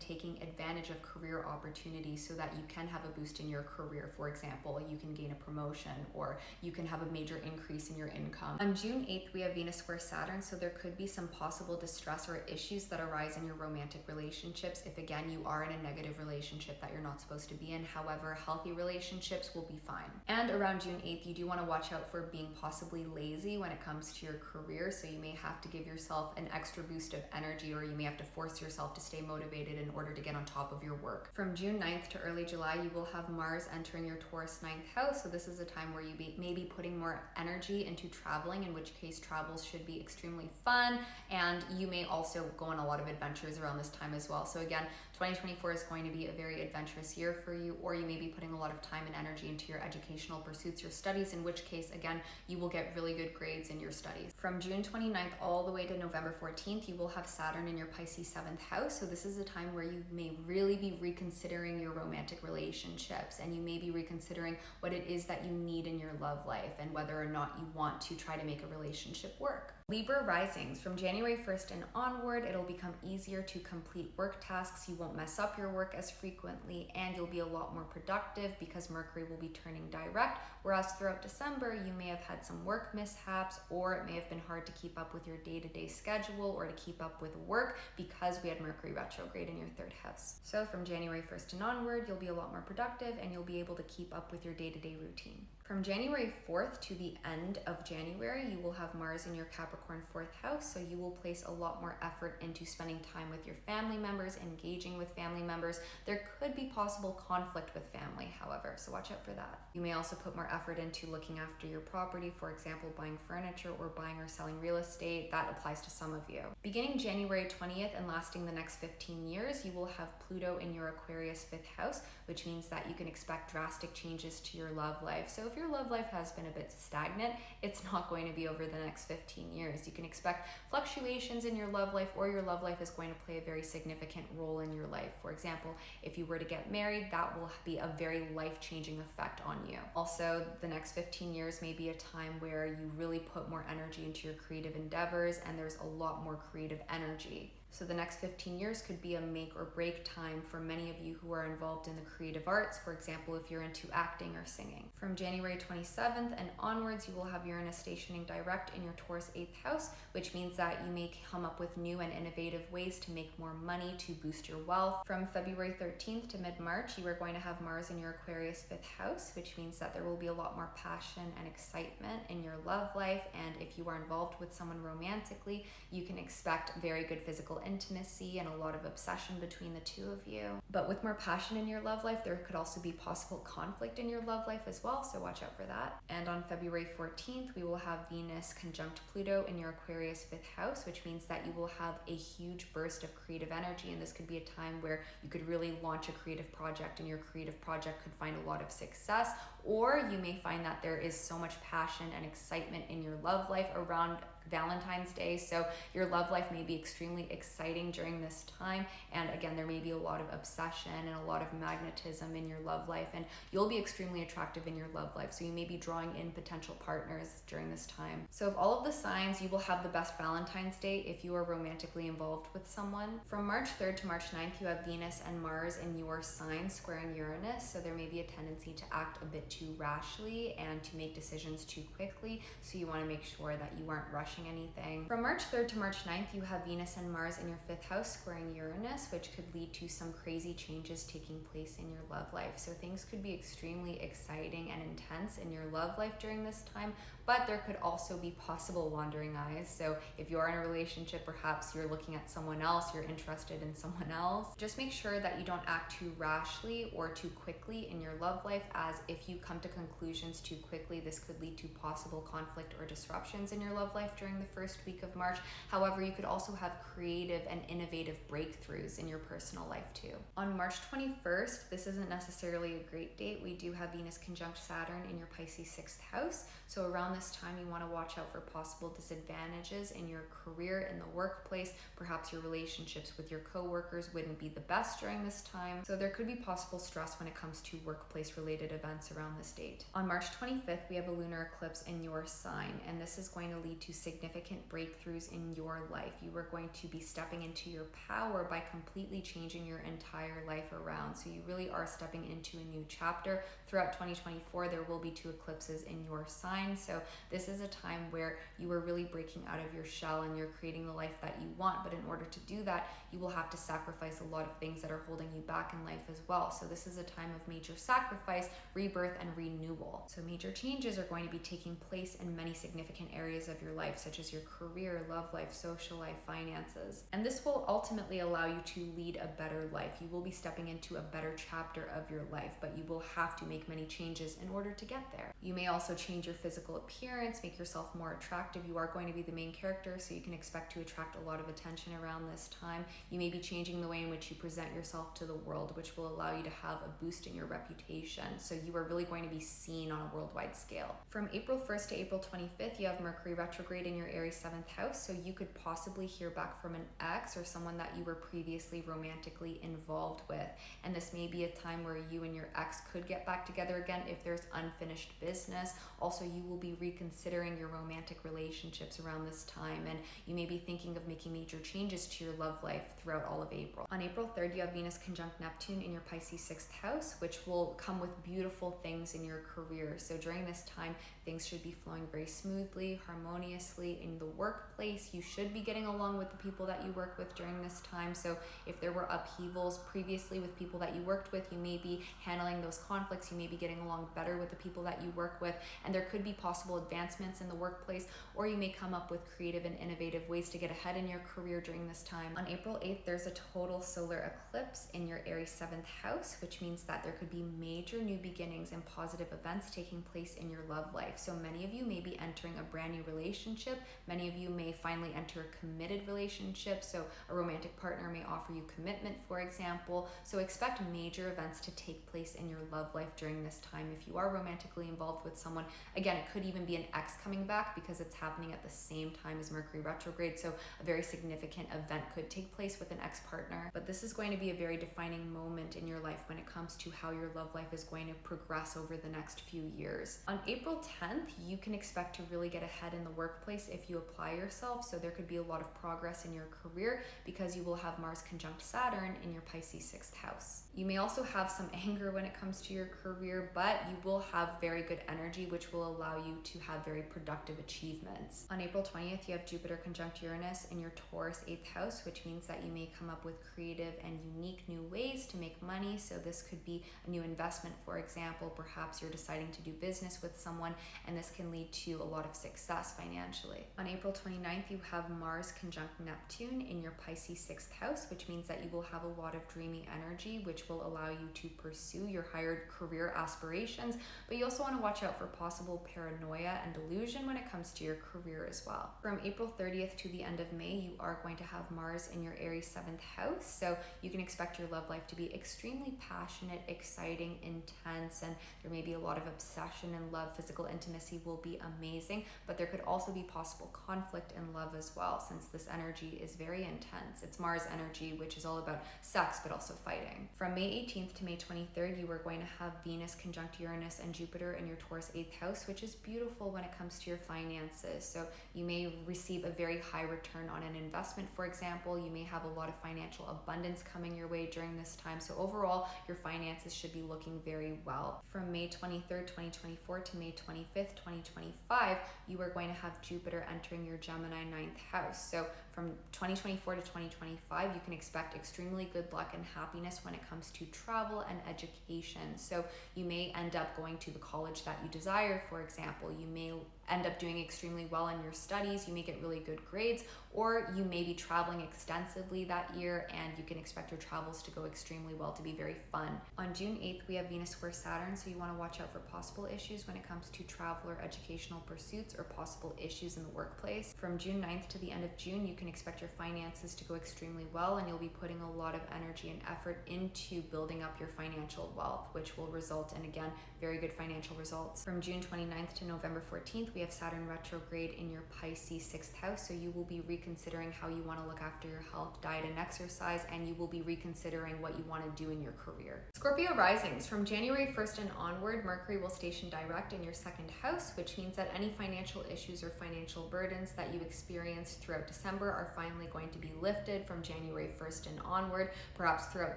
taking advantage of career opportunities so that you can have a boost in your career career. For example, you can gain a promotion or you can have a major increase in your income. On June 8th, we have Venus square Saturn, so there could be some possible distress or issues that arise in your romantic relationships if, again, you are in a negative relationship that you're not supposed to be in. However, healthy relationships will be fine. And around June 8th, you do want to watch out for being possibly lazy when it comes to your career, so you may have to give yourself an extra boost of energy, or you may have to force yourself to stay motivated in order to get on top of your work. From June 9th to early July, you will have Mars entering your Taurus 9th house, so this is a time where you may be putting more energy into traveling, in which case travels should be extremely fun, and you may also go on a lot of adventures around this time as well. So again, 2024 is going to be a very adventurous year for you, or you may be putting a lot of time and energy into your educational pursuits, your studies, in which case, again, you will get really good grades in your studies. From June 29th all the way to November 14th, you will have Saturn in your Pisces 7th house. So this is a time where you may really be reconsidering your romantic relationships, and you may be reconsidering what it is that you need in your love life and whether or not you want to try to make a relationship work. Libra risings, from January 1st and onward, it'll become easier to complete work tasks. You won't mess up your work as frequently, and you'll be a lot more productive because Mercury will be turning direct. Whereas throughout December, you may have had some work mishaps, or it may have been hard to keep up with your day-to-day schedule or to keep up with work because we had Mercury retrograde in your 3rd house. So from January 1st and onward, you'll be a lot more productive and you'll be able to keep up with your day-to-day routine. From January 4th to the end of January, you will have Mars in your Capricorn 4th house, so you will place a lot more effort into spending time with your family members, engaging with family members. There could be possible conflict with family, however, so watch out for that. You may also put more effort into looking after your property, for example, buying furniture or buying or selling real estate. That applies to some of you. Beginning January 20th and lasting the next 15 years, you will have Pluto in your Aquarius 5th house, which means that you can expect drastic changes to your love life. So if your love life has been a bit stagnant, it's not going to be over the next 15 years. You can expect fluctuations in your love life, or your love life is going to play a very significant role in your life. For example, if you were to get married, that will be a very life-changing effect on you. Also, the next 15 years may be a time where you really put more energy into your creative endeavors, and there's a lot more creative energy. So the next 15 years could be a make or break time for many of you who are involved in the creative arts, for example, if you're into acting or singing. From January 27th and onwards, you will have Uranus stationing direct in your Taurus 8th house, which means that you may come up with new and innovative ways to make more money to boost your wealth. From February 13th to mid-March, you are going to have Mars in your Aquarius 5th house, which means that there will be a lot more passion and excitement in your love life, and if you are involved with someone romantically, you can expect very good physical intimacy and a lot of obsession between the two of you. But with more passion in your love life, there could also be possible conflict in your love life as well, so watch out for that. And on February 14th, we will have Venus conjunct Pluto in your Aquarius 5th house, which means that you will have a huge burst of creative energy, and this could be a time where you could really launch a creative project, and your creative project could find a lot of success, or you may find that there is so much passion and excitement in your love life around Valentine's Day. So your love life may be extremely exciting during this time, and again, there may be a lot of obsession and a lot of magnetism in your love life, and you'll be extremely attractive in your love life, so you may be drawing in potential partners during this time. So of all of the signs, you will have the best Valentine's Day if you are romantically involved with someone. From March 3rd to March 9th, you have Venus and Mars in your sign squaring Uranus, so there may be a tendency to act a bit too rashly and to make decisions too quickly, so you want to make sure that you aren't rushing anything. From March 3rd to March 9th, you have Venus and Mars in your 5th house squaring Uranus, which could lead to some crazy changes taking place in your love life. So things could be extremely exciting and intense in your love life during this time, but there could also be possible wandering eyes. So if you are in a relationship, perhaps you're looking at someone else, you're interested in someone else, just make sure that you don't act too rashly or too quickly in your love life, as if you come to conclusions too quickly, this could lead to possible conflict or disruptions in your love life during the first week of March. However, you could also have creative and innovative breakthroughs in your personal life too. On March 21st, this isn't necessarily a great date. We do have Venus conjunct Saturn in your Pisces 6th house. So around this time, you want to watch out for possible disadvantages in your career, in the workplace. Perhaps your relationships with your coworkers wouldn't be the best during this time. So there could be possible stress when it comes to workplace related events around around this date. On March 25th, we have a lunar eclipse in your sign, and this is going to lead to significant breakthroughs in your life. You are going to be stepping into your power by completely changing your entire life around. So you really are stepping into a new chapter. Throughout 2024, there will be 2 eclipses in your sign. So this is a time where you are really breaking out of your shell and you're creating the life that you want. But in order to do that, you will have to sacrifice a lot of things that are holding you back in life as well. So this is a time of major sacrifice, rebirth, and renewal. So major changes are going to be taking place in many significant areas of your life, such as your career, love life, social life, finances. And this will ultimately allow you to lead a better life. You will be stepping into a better chapter of your life, but you will have to make many changes in order to get there. You may also change your physical appearance, make yourself more attractive. You are going to be the main character, so you can expect to attract a lot of attention around this time. You may be changing the way in which you present yourself to the world, which will allow you to have a boost in your reputation. So you are really going to be seen on a worldwide scale. From April 1st to April 25th, you have Mercury retrograde in your Aries 7th house. So you could possibly hear back from an ex or someone that you were previously romantically involved with. And this may be a time where you and your ex could get back together again if there's unfinished business. Also, you will be reconsidering your romantic relationships around this time, and you may be thinking of making major changes to your love life throughout all of April. On April 3rd, you have Venus conjunct Neptune in your Pisces 6th house, which will come with beautiful things in your career. So during this time, things should be flowing very smoothly, harmoniously in the workplace. You should be getting along with the people that you work with during this time. So if there were upheavals previously with people that you worked with, you may be handling those conflicts. You may be getting along better with the people that you work with, and there could be possible advancements in the workplace, or you may come up with creative and innovative ways to get ahead in your career during this time. On April 8th, there's a total solar eclipse in your Aries 7th house, which means that there could be major new beginnings and positive events taking place in your love life. So many of you may be entering a brand new relationship. Many of you may finally enter a committed relationship. So a romantic partner may offer you commitment, for example. So expect major events to take place in your love life during this time. If you are romantically involved with someone, again, it could even be an ex coming back because it's happening at the same time as Mercury retrograde. So a very significant event could take place with an ex-partner. But this is going to be a very defining moment in your life when it comes to how your love life is going to progress over the next few years. On April 10th, you can expect to really get ahead in the workplace if you apply yourself. So there could be a lot of progress in your career because you will have Mars conjunct Saturn in your Pisces 6th house. You may also have some anger when it comes to your career, but you will have very good energy, which will allow you to have very productive achievements. On April 20th, you have Jupiter conjunct Uranus in your Taurus 8th house, which means that you may come up with creative and unique new ways to make money. So this could be a new investment, for example. Perhaps you're deciding to do business with someone, and this can lead to a lot of success financially. On April 29th, you have Mars conjunct Neptune in your Pisces 6th house, which means that you will have a lot of dreamy energy, which will allow you to pursue your higher career aspirations. But you also want to watch out for possible paranoia and delusion when it comes to your career as well. From April 30th to the end of May, you are going to have Mars in your Aries 7th house. So you can expect your love life to be extremely passionate, exciting, intense, and there may be a lot of obsession and love. Physical intimacy will be amazing, but there could also be possible conflict in love as well, since this energy is very intense. It's Mars energy, which is all about sex, but also fighting. From May 18th to May 23rd, you are going to have Venus conjunct Uranus and Jupiter in your Taurus 8th house, which is beautiful when it comes to your finances. So you may receive a very high return on an investment, for example. You may have a lot of financial abundance coming your way during this time. So overall, your finances should be looking very well. From May 23rd, 2024 to May 25th, 2025, you are going to have Jupiter entering your Gemini 9th house. So from 2024 to 2025, you can expect extremely good luck and happiness when it comes to travel and education. So you may end up going to the college that you desire, for example. You may end up doing extremely well in your studies. You may get really good grades, or you may be traveling extensively that year, and you can expect your travels to go extremely well, to be very fun. On June 8th, we have Venus square Saturn, so you want to watch out for possible issues when it comes to travel or educational pursuits, or possible issues in the workplace. From June 9th to the end of June, you can expect your finances to go extremely well, and you'll be putting a lot of energy and effort into building up your financial wealth, which will result in, again, very good financial results. From June 29th to November 14th, we we have Saturn retrograde in your Pisces 6th house, so you will be reconsidering how you want to look after your health, diet, and exercise, and you will be reconsidering what you want to do in your career. Scorpio risings, from January 1st and onward, Mercury will station direct in your 2nd house, which means that any financial issues or financial burdens that you experienced throughout December are finally going to be lifted from January 1st and onward. Perhaps throughout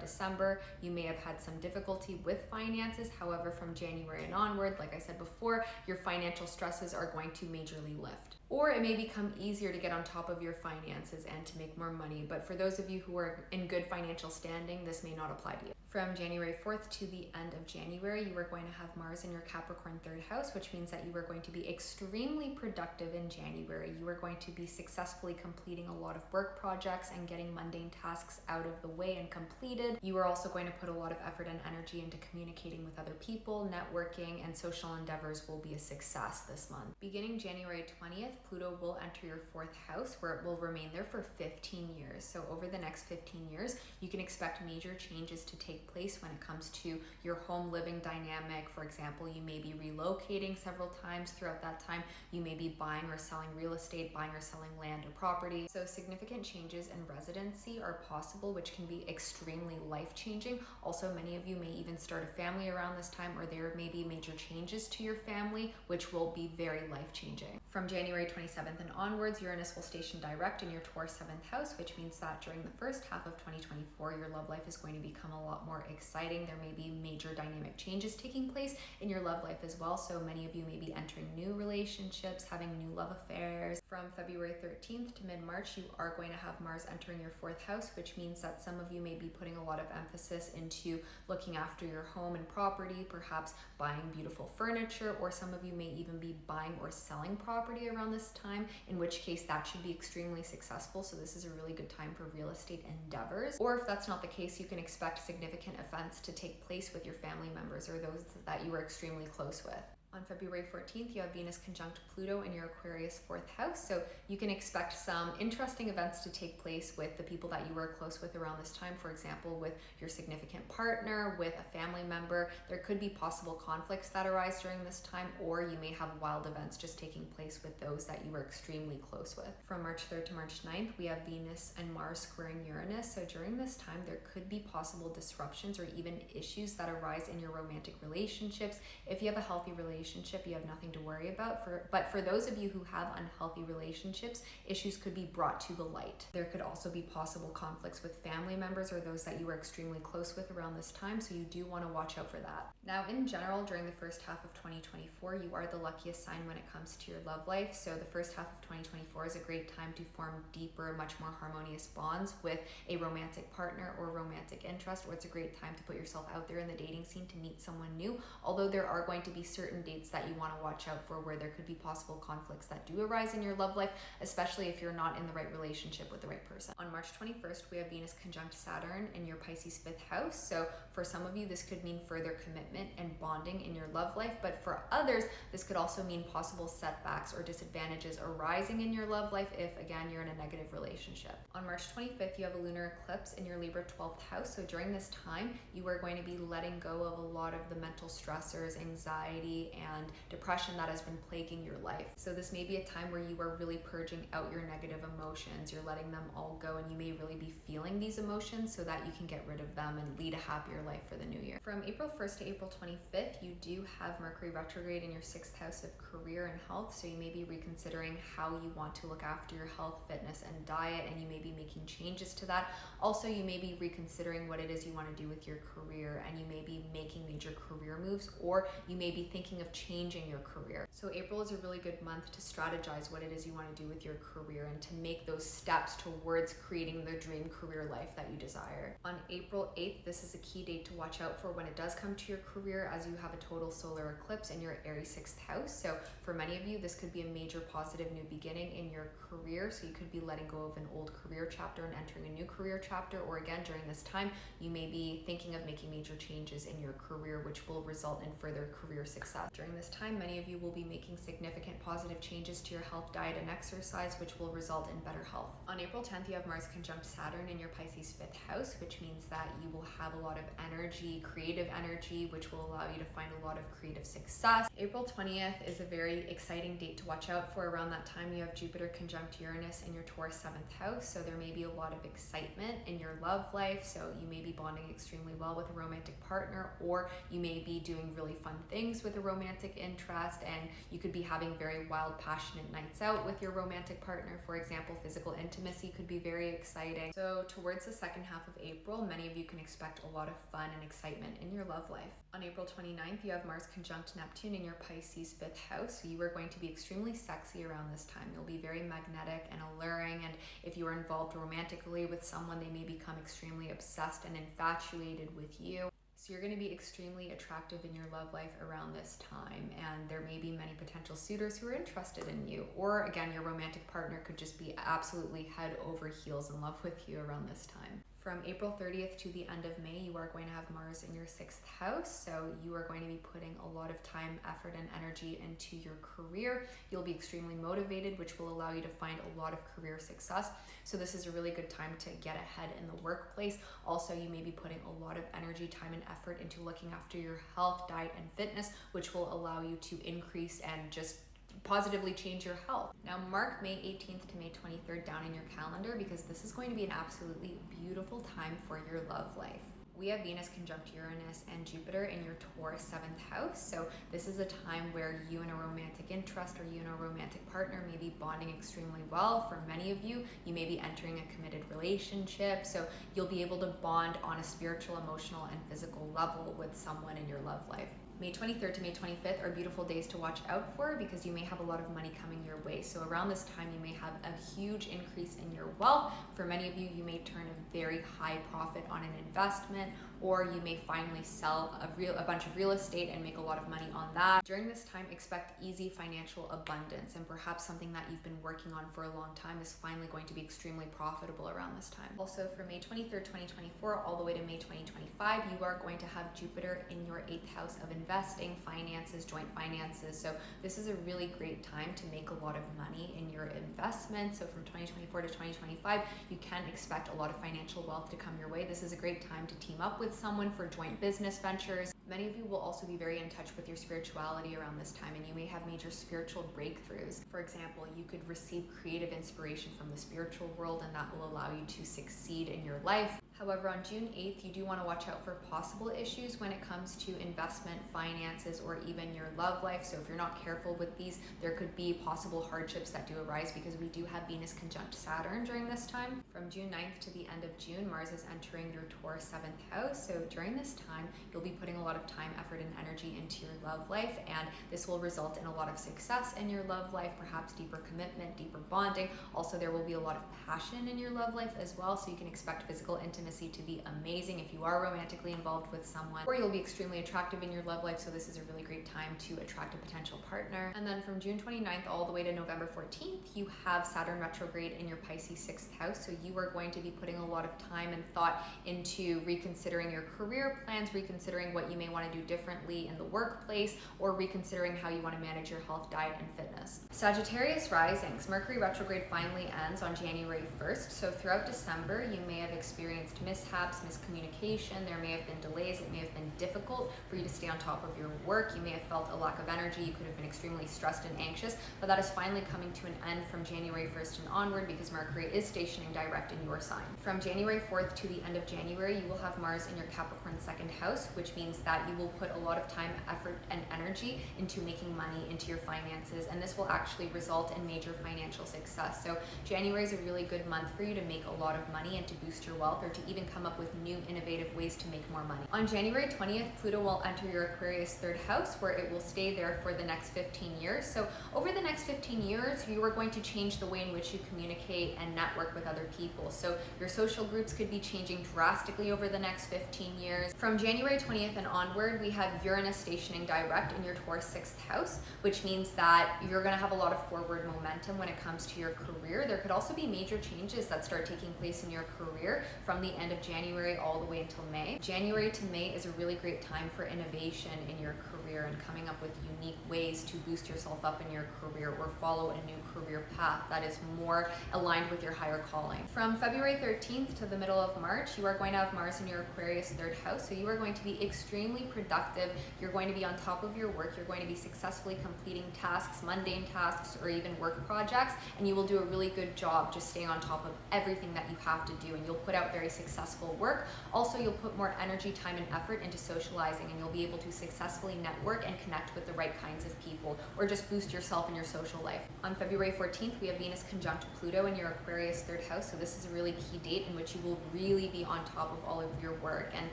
December, you may have had some difficulty with finances. However, from January and onward, like I said before, your financial stresses are going to majorly lift. Or it may become easier to get on top of your finances and to make more money. But for those of you who are in good financial standing, this may not apply to you. From January 4th to the end of January, you are going to have Mars in your Capricorn 3rd house, which means that you are going to be extremely productive in January. You are going to be successfully completing a lot of work projects and getting mundane tasks out of the way and completed. You are also going to put a lot of effort and energy into communicating with other people, networking, and social endeavors will be a success this month. Beginning January 20th, Pluto will enter your 4th house, where it will remain there for 15 years. So over the next 15 years, you can expect major changes to take place when it comes to your home living dynamic. For example, you may be relocating several times throughout that time. You may be buying or selling real estate, buying or selling land or property. So significant changes in residency are possible, which can be extremely life-changing. Also, many of you may even start a family around this time, or there may be major changes to your family, which will be very life-changing. From January 27th and onwards, Uranus will station direct in your Taurus 7th house, which means that during the first half of 2024, your love life is going to become a lot more exciting. There may be major dynamic changes taking place in your love life as well. So many of you may be entering new relationships, having new love affairs. From February 13th to mid-March, you are going to have Mars entering your 4th house, which means that some of you may be putting a lot of emphasis into looking after your home and property, perhaps buying beautiful furniture, or some of you may even be buying or selling property around this time, in which case that should be extremely successful. So this is a really good time for real estate endeavors. Or if that's not the case, you can expect significant events to take place with your family members or those that you are extremely close with. On February 14th, you have Venus conjunct Pluto in your Aquarius 4th house. So you can expect some interesting events to take place with the people that you are close with around this time. For example, with your significant partner, with a family member. There could be possible conflicts that arise during this time, or you may have wild events just taking place with those that you are extremely close with. From March 3rd to March 9th, we have Venus and Mars squaring Uranus. So during this time, there could be possible disruptions or even issues that arise in your romantic relationships. If you have a healthy relationship, you have nothing to worry about. But for those of you who have unhealthy relationships, issues could be brought to the light. There could also be possible conflicts with family members or those that you are extremely close with around this time, so you do want to watch out for that. Now, in general, during the first half of 2024, you are the luckiest sign when it comes to your love life. So the first half of 2024 is a great time to form deeper, much more harmonious bonds with a romantic partner or romantic interest, or it's a great time to put yourself out there in the dating scene to meet someone new. Although there are going to be certain dates that you want to watch out for where there could be possible conflicts that do arise in your love life, especially if you're not in the right relationship with the right person. On March 21st, we have Venus conjunct Saturn in your Pisces 5th house. So for some of you, this could mean further commitment and bonding in your love life, but for others, this could also mean possible setbacks or disadvantages arising in your love life if, again, you're in a negative relationship. On March 25th, you have a lunar eclipse in your Libra 12th house. So during this time, you are going to be letting go of a lot of the mental stressors, anxiety, and depression that has been plaguing your life. So this may be a time where you are really purging out your negative emotions. You're letting them all go, and you may really be feeling these emotions so that you can get rid of them and lead a happier life for the new year. From April 1st to April 25th, you do have Mercury retrograde in your 6th house of career and health. So you may be reconsidering how you want to look after your health, fitness, and diet, and you may be making changes to that. Also, you may be reconsidering what it is you want to do with your career, and you may be making major career moves, or you may be thinking of changing your career. So April is a really good month to strategize what it is you want to do with your career and to make those steps towards creating the dream career life that you desire. On April 8th, this is a key date to watch out for when it does come to your career, as you have a total solar eclipse in your Aries 6th house. So for many of you, this could be a major positive new beginning in your career. So you could be letting go of an old career chapter and entering a new career chapter, or again, during this time, you may be thinking of making major changes in your career, which will result in further career success. During this time, many of you will be making significant positive changes to your health, diet, and exercise, which will result in better health. On April 10th, you have Mars conjunct Saturn in your Pisces 5th house, which means that you will have a lot of energy, creative energy, which will allow you to find a lot of creative success. April 20th is a very exciting date to watch out for. Around that time, you have Jupiter conjunct Uranus in your Taurus 7th house, so there may be a lot of excitement in your love life. So you may be bonding extremely well with a romantic partner, or you may be doing really fun things with a romantic interest, and you could be having very wild, passionate nights out with your romantic partner. For example, physical intimacy could be very exciting. So towards the second half of April, many of you can expect a lot of fun and excitement in your love life. On April 29th, you have Mars conjunct Neptune in your Pisces 5th house, so you are going to be extremely sexy around this time. You'll be very magnetic and alluring, and if you are involved romantically with someone, they may become extremely obsessed and infatuated with you. So you're going to be extremely attractive in your love life around this time, and there may be many potential suitors who are interested in you. Or again, your romantic partner could just be absolutely head over heels in love with you around this time. From April 30th to the end of May, you are going to have Mars in your 6th house, so you are going to be putting a lot of time, effort, and energy into your career. You'll be extremely motivated, which will allow you to find a lot of career success. So this is a really good time to get ahead in the workplace. Also, you may be putting a lot of energy, time, and effort into looking after your health, diet, and fitness, which will allow you to increase and just positively change your health. Now mark May 18th to May 23rd down in your calendar, because this is going to be an absolutely beautiful time for your love life. We have Venus conjunct Uranus and Jupiter in your Taurus 7th house. So this is a time where you and a romantic interest or you and a romantic partner may be bonding extremely well. For many of you, you may be entering a committed relationship. So you'll be able to bond on a spiritual, emotional, and physical level with someone in your love life. May 23rd to May 25th are beautiful days to watch out for, because you may have a lot of money coming your way. So around this time, you may have a huge increase in your wealth. For many of you, you may turn a very high profit on an investment, or you may finally sell a bunch of real estate and make a lot of money on that. During this time, expect easy financial abundance, and perhaps something that you've been working on for a long time is finally going to be extremely profitable around this time. Also, from May 23rd, 2024, all the way to May 2025, you are going to have Jupiter in your 8th house of investing, finances, joint finances. So this is a really great time to make a lot of money in your investments. So from 2024 to 2025, you can expect a lot of financial wealth to come your way. This is a great time to team up with someone for joint business ventures. Many of you will also be very in touch with your spirituality around this time, and you may have major spiritual breakthroughs. For example, you could receive creative inspiration from the spiritual world, and that will allow you to succeed in your life. However, on June 8th, you do want to watch out for possible issues when it comes to investment, finances, or even your love life. So if you're not careful with these, there could be possible hardships that do arise, because we do have Venus conjunct Saturn during this time. From June 9th to the end of June, Mars is entering your Taurus 7th house. So during this time, you'll be putting a lot of time, effort, and energy into your love life, and this will result in a lot of success in your love life, perhaps deeper commitment, deeper bonding. Also, there will be a lot of passion in your love life as well, so you can expect physical intimacy to be amazing if you are romantically involved with someone, or you'll be extremely attractive in your love life, so this is a really great time to attract a potential partner. And then from June 29th all the way to November 14th, you have Saturn retrograde in your Pisces 6th house, so you are going to be putting a lot of time and thought into reconsidering your career plans, reconsidering what you may want to do differently in the workplace, or reconsidering how you want to manage your health, diet, and fitness. Sagittarius risings. Mercury retrograde finally ends on January 1st, so throughout December you may have experienced mishaps, miscommunication, there may have been delays, it may have been difficult for you to stay on top of your work, you may have felt a lack of energy, you could have been extremely stressed and anxious, but that is finally coming to an end from January 1st and onward, because Mercury is stationing direct in your sign. From January 4th to the end of January, you will have Mars in your Capricorn 2nd house, which means that you will put a lot of time, effort, and energy into making money, into your finances, and this will actually result in major financial success. So January is a really good month for you to make a lot of money and to boost your wealth, or to even come up with new innovative ways to make more money. On January 20th, Pluto will enter your Aquarius 3rd house, where it will stay there for the next 15 years. So over the next 15 years, you are going to change the way in which you communicate and network with other people. So your social groups could be changing drastically over the next 15 years. From January 20th and onward, we have Uranus stationing direct in your Taurus 6th house, which means that you're going to have a lot of forward momentum when it comes to your career. There could also be major changes that start taking place in your career from the end of January all the way until May. January to May is a really great time for innovation in your career. career and coming up with unique ways to boost yourself up in your career or follow a new career path that is more aligned with your higher calling. From February 13th to the middle of March, you are going to have Mars in your Aquarius third house, so you are going to be extremely productive. You're going to be on top of your work. You're going to be successfully completing tasks, mundane tasks, or even work projects, and you will do a really good job just staying on top of everything that you have to do, and you'll put out very successful work. Also, you'll put more energy, time, and effort into socializing, and you'll be able to successfully network and connect with the right kinds of people, or just boost yourself in your social life. On February 14th, we have Venus conjunct Pluto in your Aquarius third house, so this is a really key date in which you will really be on top of all of your work, and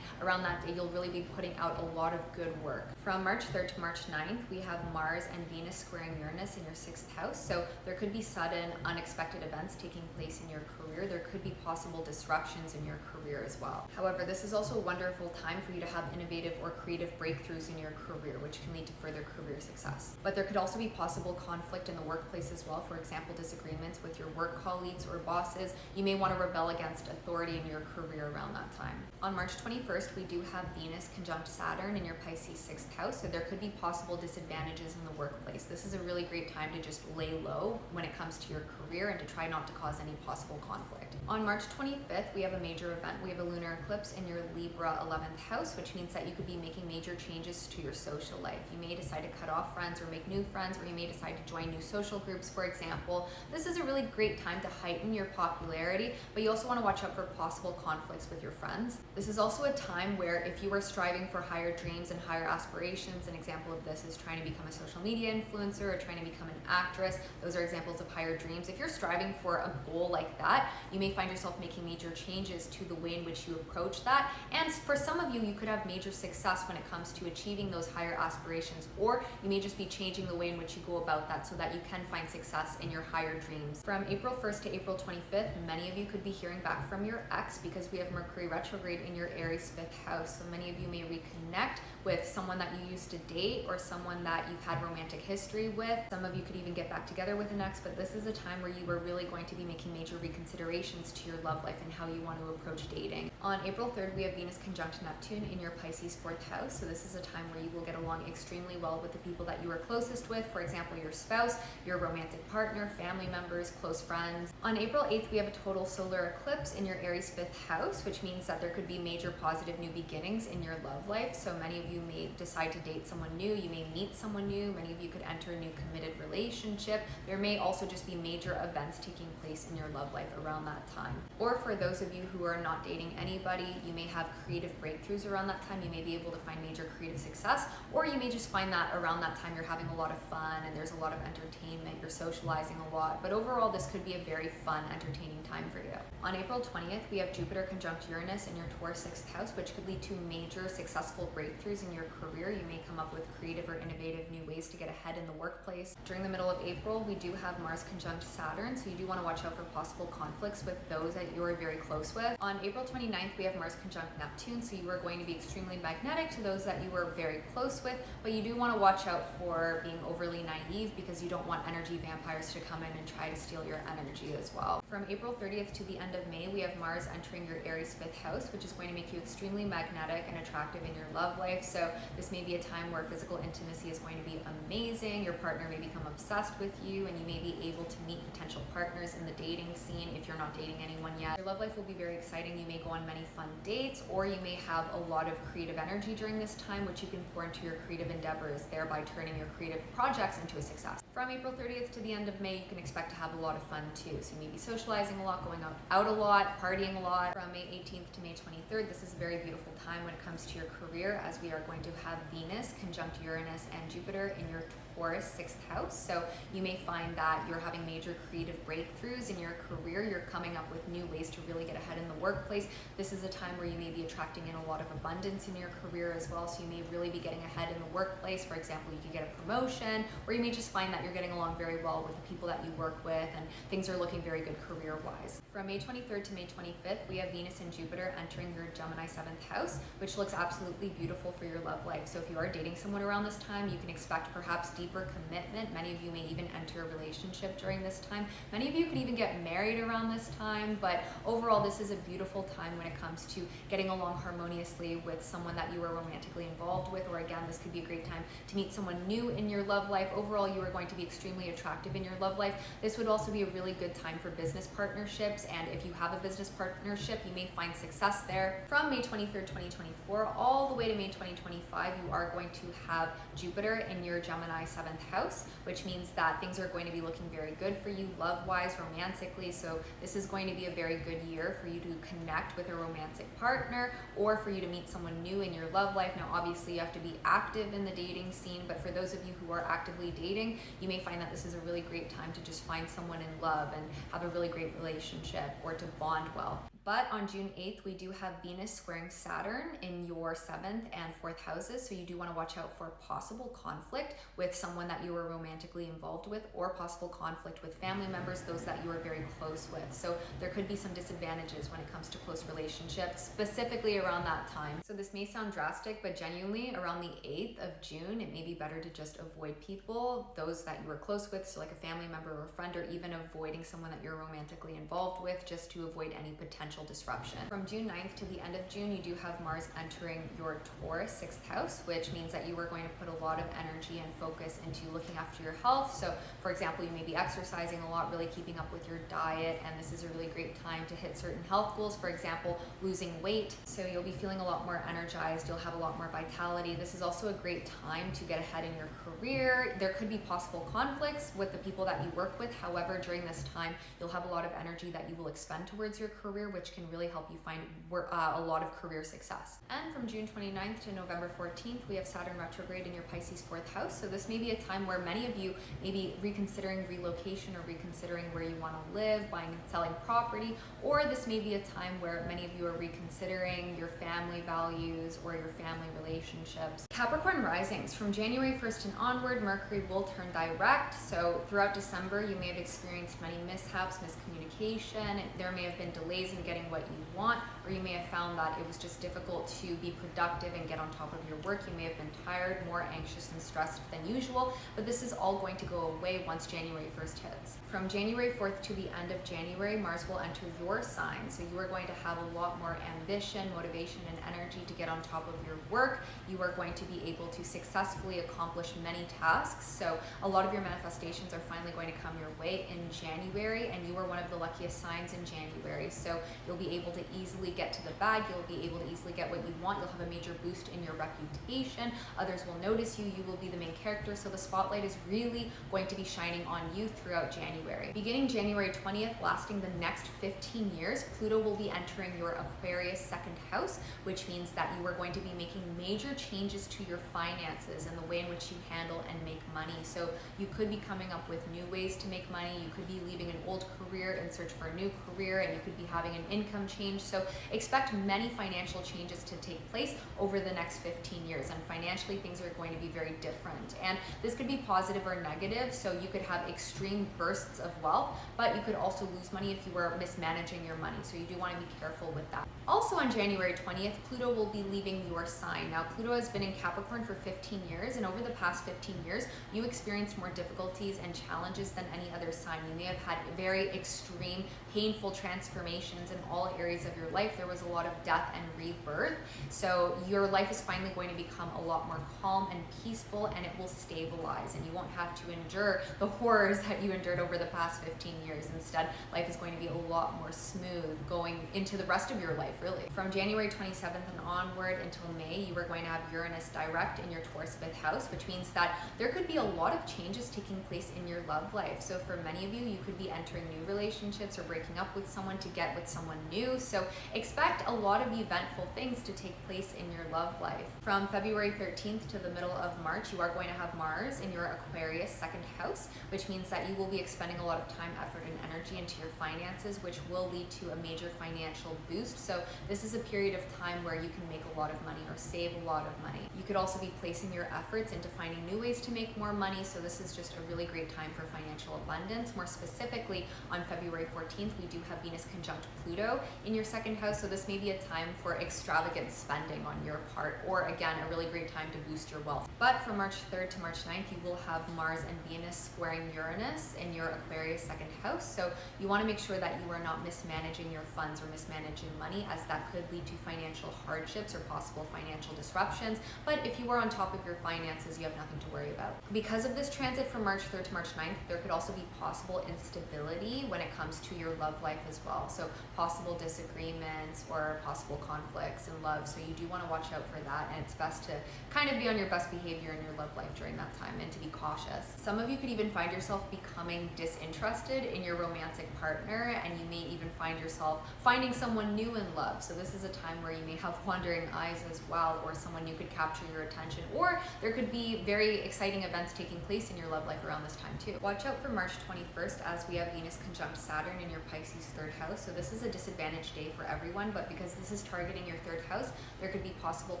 around that day you'll really be putting out a lot of good work. From March 3rd to March 9th, we have Mars and Venus squaring Uranus in your 6th house, so there could be sudden, unexpected events taking place in your career. There could be possible disruptions in your career as well. However, this is also a wonderful time for you to have innovative or creative breakthroughs in your career, which can lead to further career success. But there could also be possible conflict in the workplace as well. For example, disagreements with your work colleagues or bosses. You may want to rebel against authority in your career around that time. On March 21st, we do have Venus conjunct Saturn in your Pisces 6th house, so there could be possible disadvantages in the workplace. This is a really great time to just lay low when it comes to your career and to try not to cause any possible conflict. On March 25th, we have a major event. We have a lunar eclipse in your Libra 11th house, which means that you could be making major changes to your social life. You may decide to cut off friends or make new friends, or you may decide to join new social groups, for example. This is a really great time to heighten your popularity, but you also want to watch out for possible conflicts with your friends. This is also a time where if you are striving for higher dreams and higher aspirations, an example of this is trying to become a social media influencer or trying to become an actress. Those are examples of higher dreams. If you're striving for a goal like that, you may find yourself making major changes to the way in which you approach that. And for some of you, you could have major success when it comes to achieving those higher aspirations, or you may just be changing the way in which you go about that so that you can find success in your higher dreams. From April 1st to April 25th, many of you could be hearing back from your ex because we have Mercury retrograde in your Aries 5th house. So many of you may reconnect with someone that you used to date or someone that you've had romantic history with. Some of you could even get back together with an ex, but this is a time where you are really going to be making major reconsiderations to your love life and how you want to approach dating. On April 3rd, we have Venus conjunct Neptune in your Pisces 4th house. So this is a time where you will get along extremely well with the people that you are closest with. For example, your spouse, your romantic partner, family members, close friends. On April 8th, we have a total solar eclipse in your Aries 5th house, which means that there could be major positive new beginnings in your love life. So many of you may decide to date someone new. You may meet someone new. Many of you could enter a new committed relationship. There may also just be major events taking place in your love life around that time. Or for those of you who are not dating anybody, you may have creative breakthroughs around that time. You may be able to find major creative success, or you may just find that around that time you're having a lot of fun and there's a lot of entertainment, you're socializing a lot. But overall, this could be a very fun, entertaining time for you. On April 20th, we have Jupiter conjunct Uranus in your Taurus 6th house, which could lead to major successful breakthroughs in your career. You may come up with creative or innovative new ways to get ahead in the workplace. During the middle of April, we do have Mars conjunct Saturn, so you do want to watch out for possible conflicts with those that you're very close with. On April 29th, we have Mars conjunct Neptune, so you are going to be extremely magnetic to those that you are very close with, but you do want to watch out for being overly naive because you don't want energy vampires to come in and try to steal your energy as well. From April 30th to the end of May, we have Mars entering your Aries 5th house, which is going to make you extremely magnetic and attractive in your love life. So this may be a time where physical intimacy is going to be amazing. Your partner may become obsessed with you, and you may be able to meet potential partners in the dating scene if you're not dating anyone yet. Your love life will be very exciting. You may go on many fun dates, or you may have a lot of creative energy during this time, which you can pour into your creative endeavors, thereby turning your creative projects into a success. From April 30th to the end of May, you can expect to have a lot of fun too. So you may be socializing a lot, going out a lot, partying a lot. From May 18th to May 23rd, this is a very beautiful time when it comes to your career, as we are going to have Venus conjunct Uranus and Jupiter in your Taurus 6th house. So you may find that you're having major creative breakthroughs in your career. You're coming up with new ways to really get ahead in the workplace. This is a time where you may be attracting in a lot of abundance in your career as well. So you may really be getting ahead in the workplace. For example, you could get a promotion, or you may just find that you're getting along very well with the people that you work with and things are looking very good career-wise. From May 23rd to May 25th, we have Venus and Jupiter entering your Gemini 7th house, which looks absolutely beautiful for your love life. So if you are dating someone around this time, you can expect perhaps deep deeper commitment. Many of you may even enter a relationship during this time. Many of you could even get married around this time, but overall this is a beautiful time when it comes to getting along harmoniously with someone that you are romantically involved with, or again, this could be a great time to meet someone new in your love life. Overall, you are going to be extremely attractive in your love life. This would also be a really good time for business partnerships, and if you have a business partnership, you may find success there. From May 23rd, 2024 all the way to May 2025, you are going to have Jupiter in your Gemini 7th house, which means that things are going to be looking very good for you love-wise, romantically. So this is going to be a very good year for you to connect with a romantic partner or for you to meet someone new in your love life. Now, obviously, you have to be active in the dating scene, but for those of you who are actively dating, you may find that this is a really great time to just find someone in love and have a really great relationship or to bond well. But on June 8th, we do have Venus squaring Saturn in your 7th and 4th houses. So you do want to watch out for possible conflict with someone that you are romantically involved with, or possible conflict with family members, those that you are very close with. So there could be some disadvantages when it comes to close relationships, specifically around that time. So this may sound drastic, but genuinely around the 8th of June, it may be better to just avoid people, those that you are close with. So like a family member or a friend, or even avoiding someone that you're romantically involved with, just to avoid any potential disruption. From June 9th to the end of June, you do have Mars entering your Taurus 6th house, which means that you are going to put a lot of energy and focus into looking after your health. So for example, you may be exercising a lot, really keeping up with your diet, and this is a really great time to hit certain health goals. For example, losing weight. So you'll be feeling a lot more energized, you'll have a lot more vitality. This is also a great time to get ahead in your career. There could be possible conflicts with the people that you work with. However, during this time, you'll have a lot of energy that you will expend towards your career, which can really help you find a lot of career success. And from June 29th to November 14th, we have Saturn retrograde in your Pisces 4th house. So this may be a time where many of you may be reconsidering relocation or reconsidering where you want to live, buying and selling property, or this may be a time where many of you are reconsidering your family values or your family relationships. Capricorn risings, from January 1st and onward, Mercury will turn direct. So throughout December, you may have experienced many mishaps, miscommunication. There may have been delays in getting what you want, or you may have found that it was just difficult to be productive and get on top of your work. You may have been tired, more anxious and stressed than usual, but this is all going to go away once January 1st hits. From January 4th to the end of January, Mars will enter your sign. So you are going to have a lot more ambition, motivation, and energy to get on top of your work. You are going to be able to successfully accomplish many tasks. So a lot of your manifestations are finally going to come your way in January, and you are one of the luckiest signs in January. So you'll be able to easily get to the bag. You'll be able to easily get what you want. You'll have a major boost in your reputation. Others will notice you. You will be the main character. So the spotlight is really going to be shining on you throughout January. Beginning January 20th, lasting the next 15 years, Pluto will be entering your Aquarius 2nd house, which means that you are going to be making major changes to your finances and the way in which you handle and make money. So you could be coming up with new ways to make money. You could be leaving an old career in search for a new career, and you could be having an income change. So expect many financial changes to take place over the next 15 years, and financially things are going to be very different. And this could be positive or negative. So you could have extreme bursts of wealth, but you could also lose money if you were mismanaging your money. So you do want to be careful with that. Also on January 20th, Pluto will be leaving your sign. Now, Pluto has been in Capricorn for 15 years, and over the past 15 years, you experienced more difficulties and challenges than any other sign. You may have had very extreme, painful transformations in all areas of your life. There was a lot of death and rebirth. So your life is finally going to become a lot more calm and peaceful, and it will stabilize, and you won't have to endure the horrors that you endured over the past 15 years. Instead, life is going to be a lot more smooth going into the rest of your life, really. From January 27th and onward until May, you are going to have Uranus direct in your Taurus 5th house, which means that there could be a lot of changes taking place in your love life. So for many of you, you could be entering new relationships or breaking up with someone to get with someone new. So expect a lot of eventful things to take place in your love life. From February 13th to the middle of March, you are going to have Mars in your Aquarius 2nd house, which means that you will be expending a lot of time, effort, and energy into your finances, which will lead to a major financial boost. So this is a period of time where you can make a lot of money or save a lot of money. You could also be placing your efforts into finding new ways to make more money. So this is just a really great time for financial abundance. More specifically, on February 14th, we do have Venus conjunct Pluto Pluto in your second house, so this may be a time for extravagant spending on your part, or again, a really great time to boost your wealth. But from March 3rd to March 9th, you will have Mars and Venus squaring Uranus in your Aquarius second house. So you want to make sure that you are not mismanaging your funds or mismanaging money, as that could lead to financial hardships or possible financial disruptions. But if you are on top of your finances, you have nothing to worry about. Because of this transit from March 3rd to March 9th, there could also be possible instability when it comes to your love life as well. So possible disagreements or possible conflicts in love. So you do want to watch out for that, and it's best to kind of be on your best behavior in your love life during that time and to be cautious. Some of you could even find yourself becoming disinterested in your romantic partner, and you may even find yourself finding someone new in love. So this is a time where you may have wandering eyes as well, or someone new could capture your attention, or there could be very exciting events taking place in your love life around this time too. Watch out for March 21st, as we have Venus conjunct Saturn in your Pisces third house. So this is a disadvantaged day for everyone, but because this is targeting your third house, there could be possible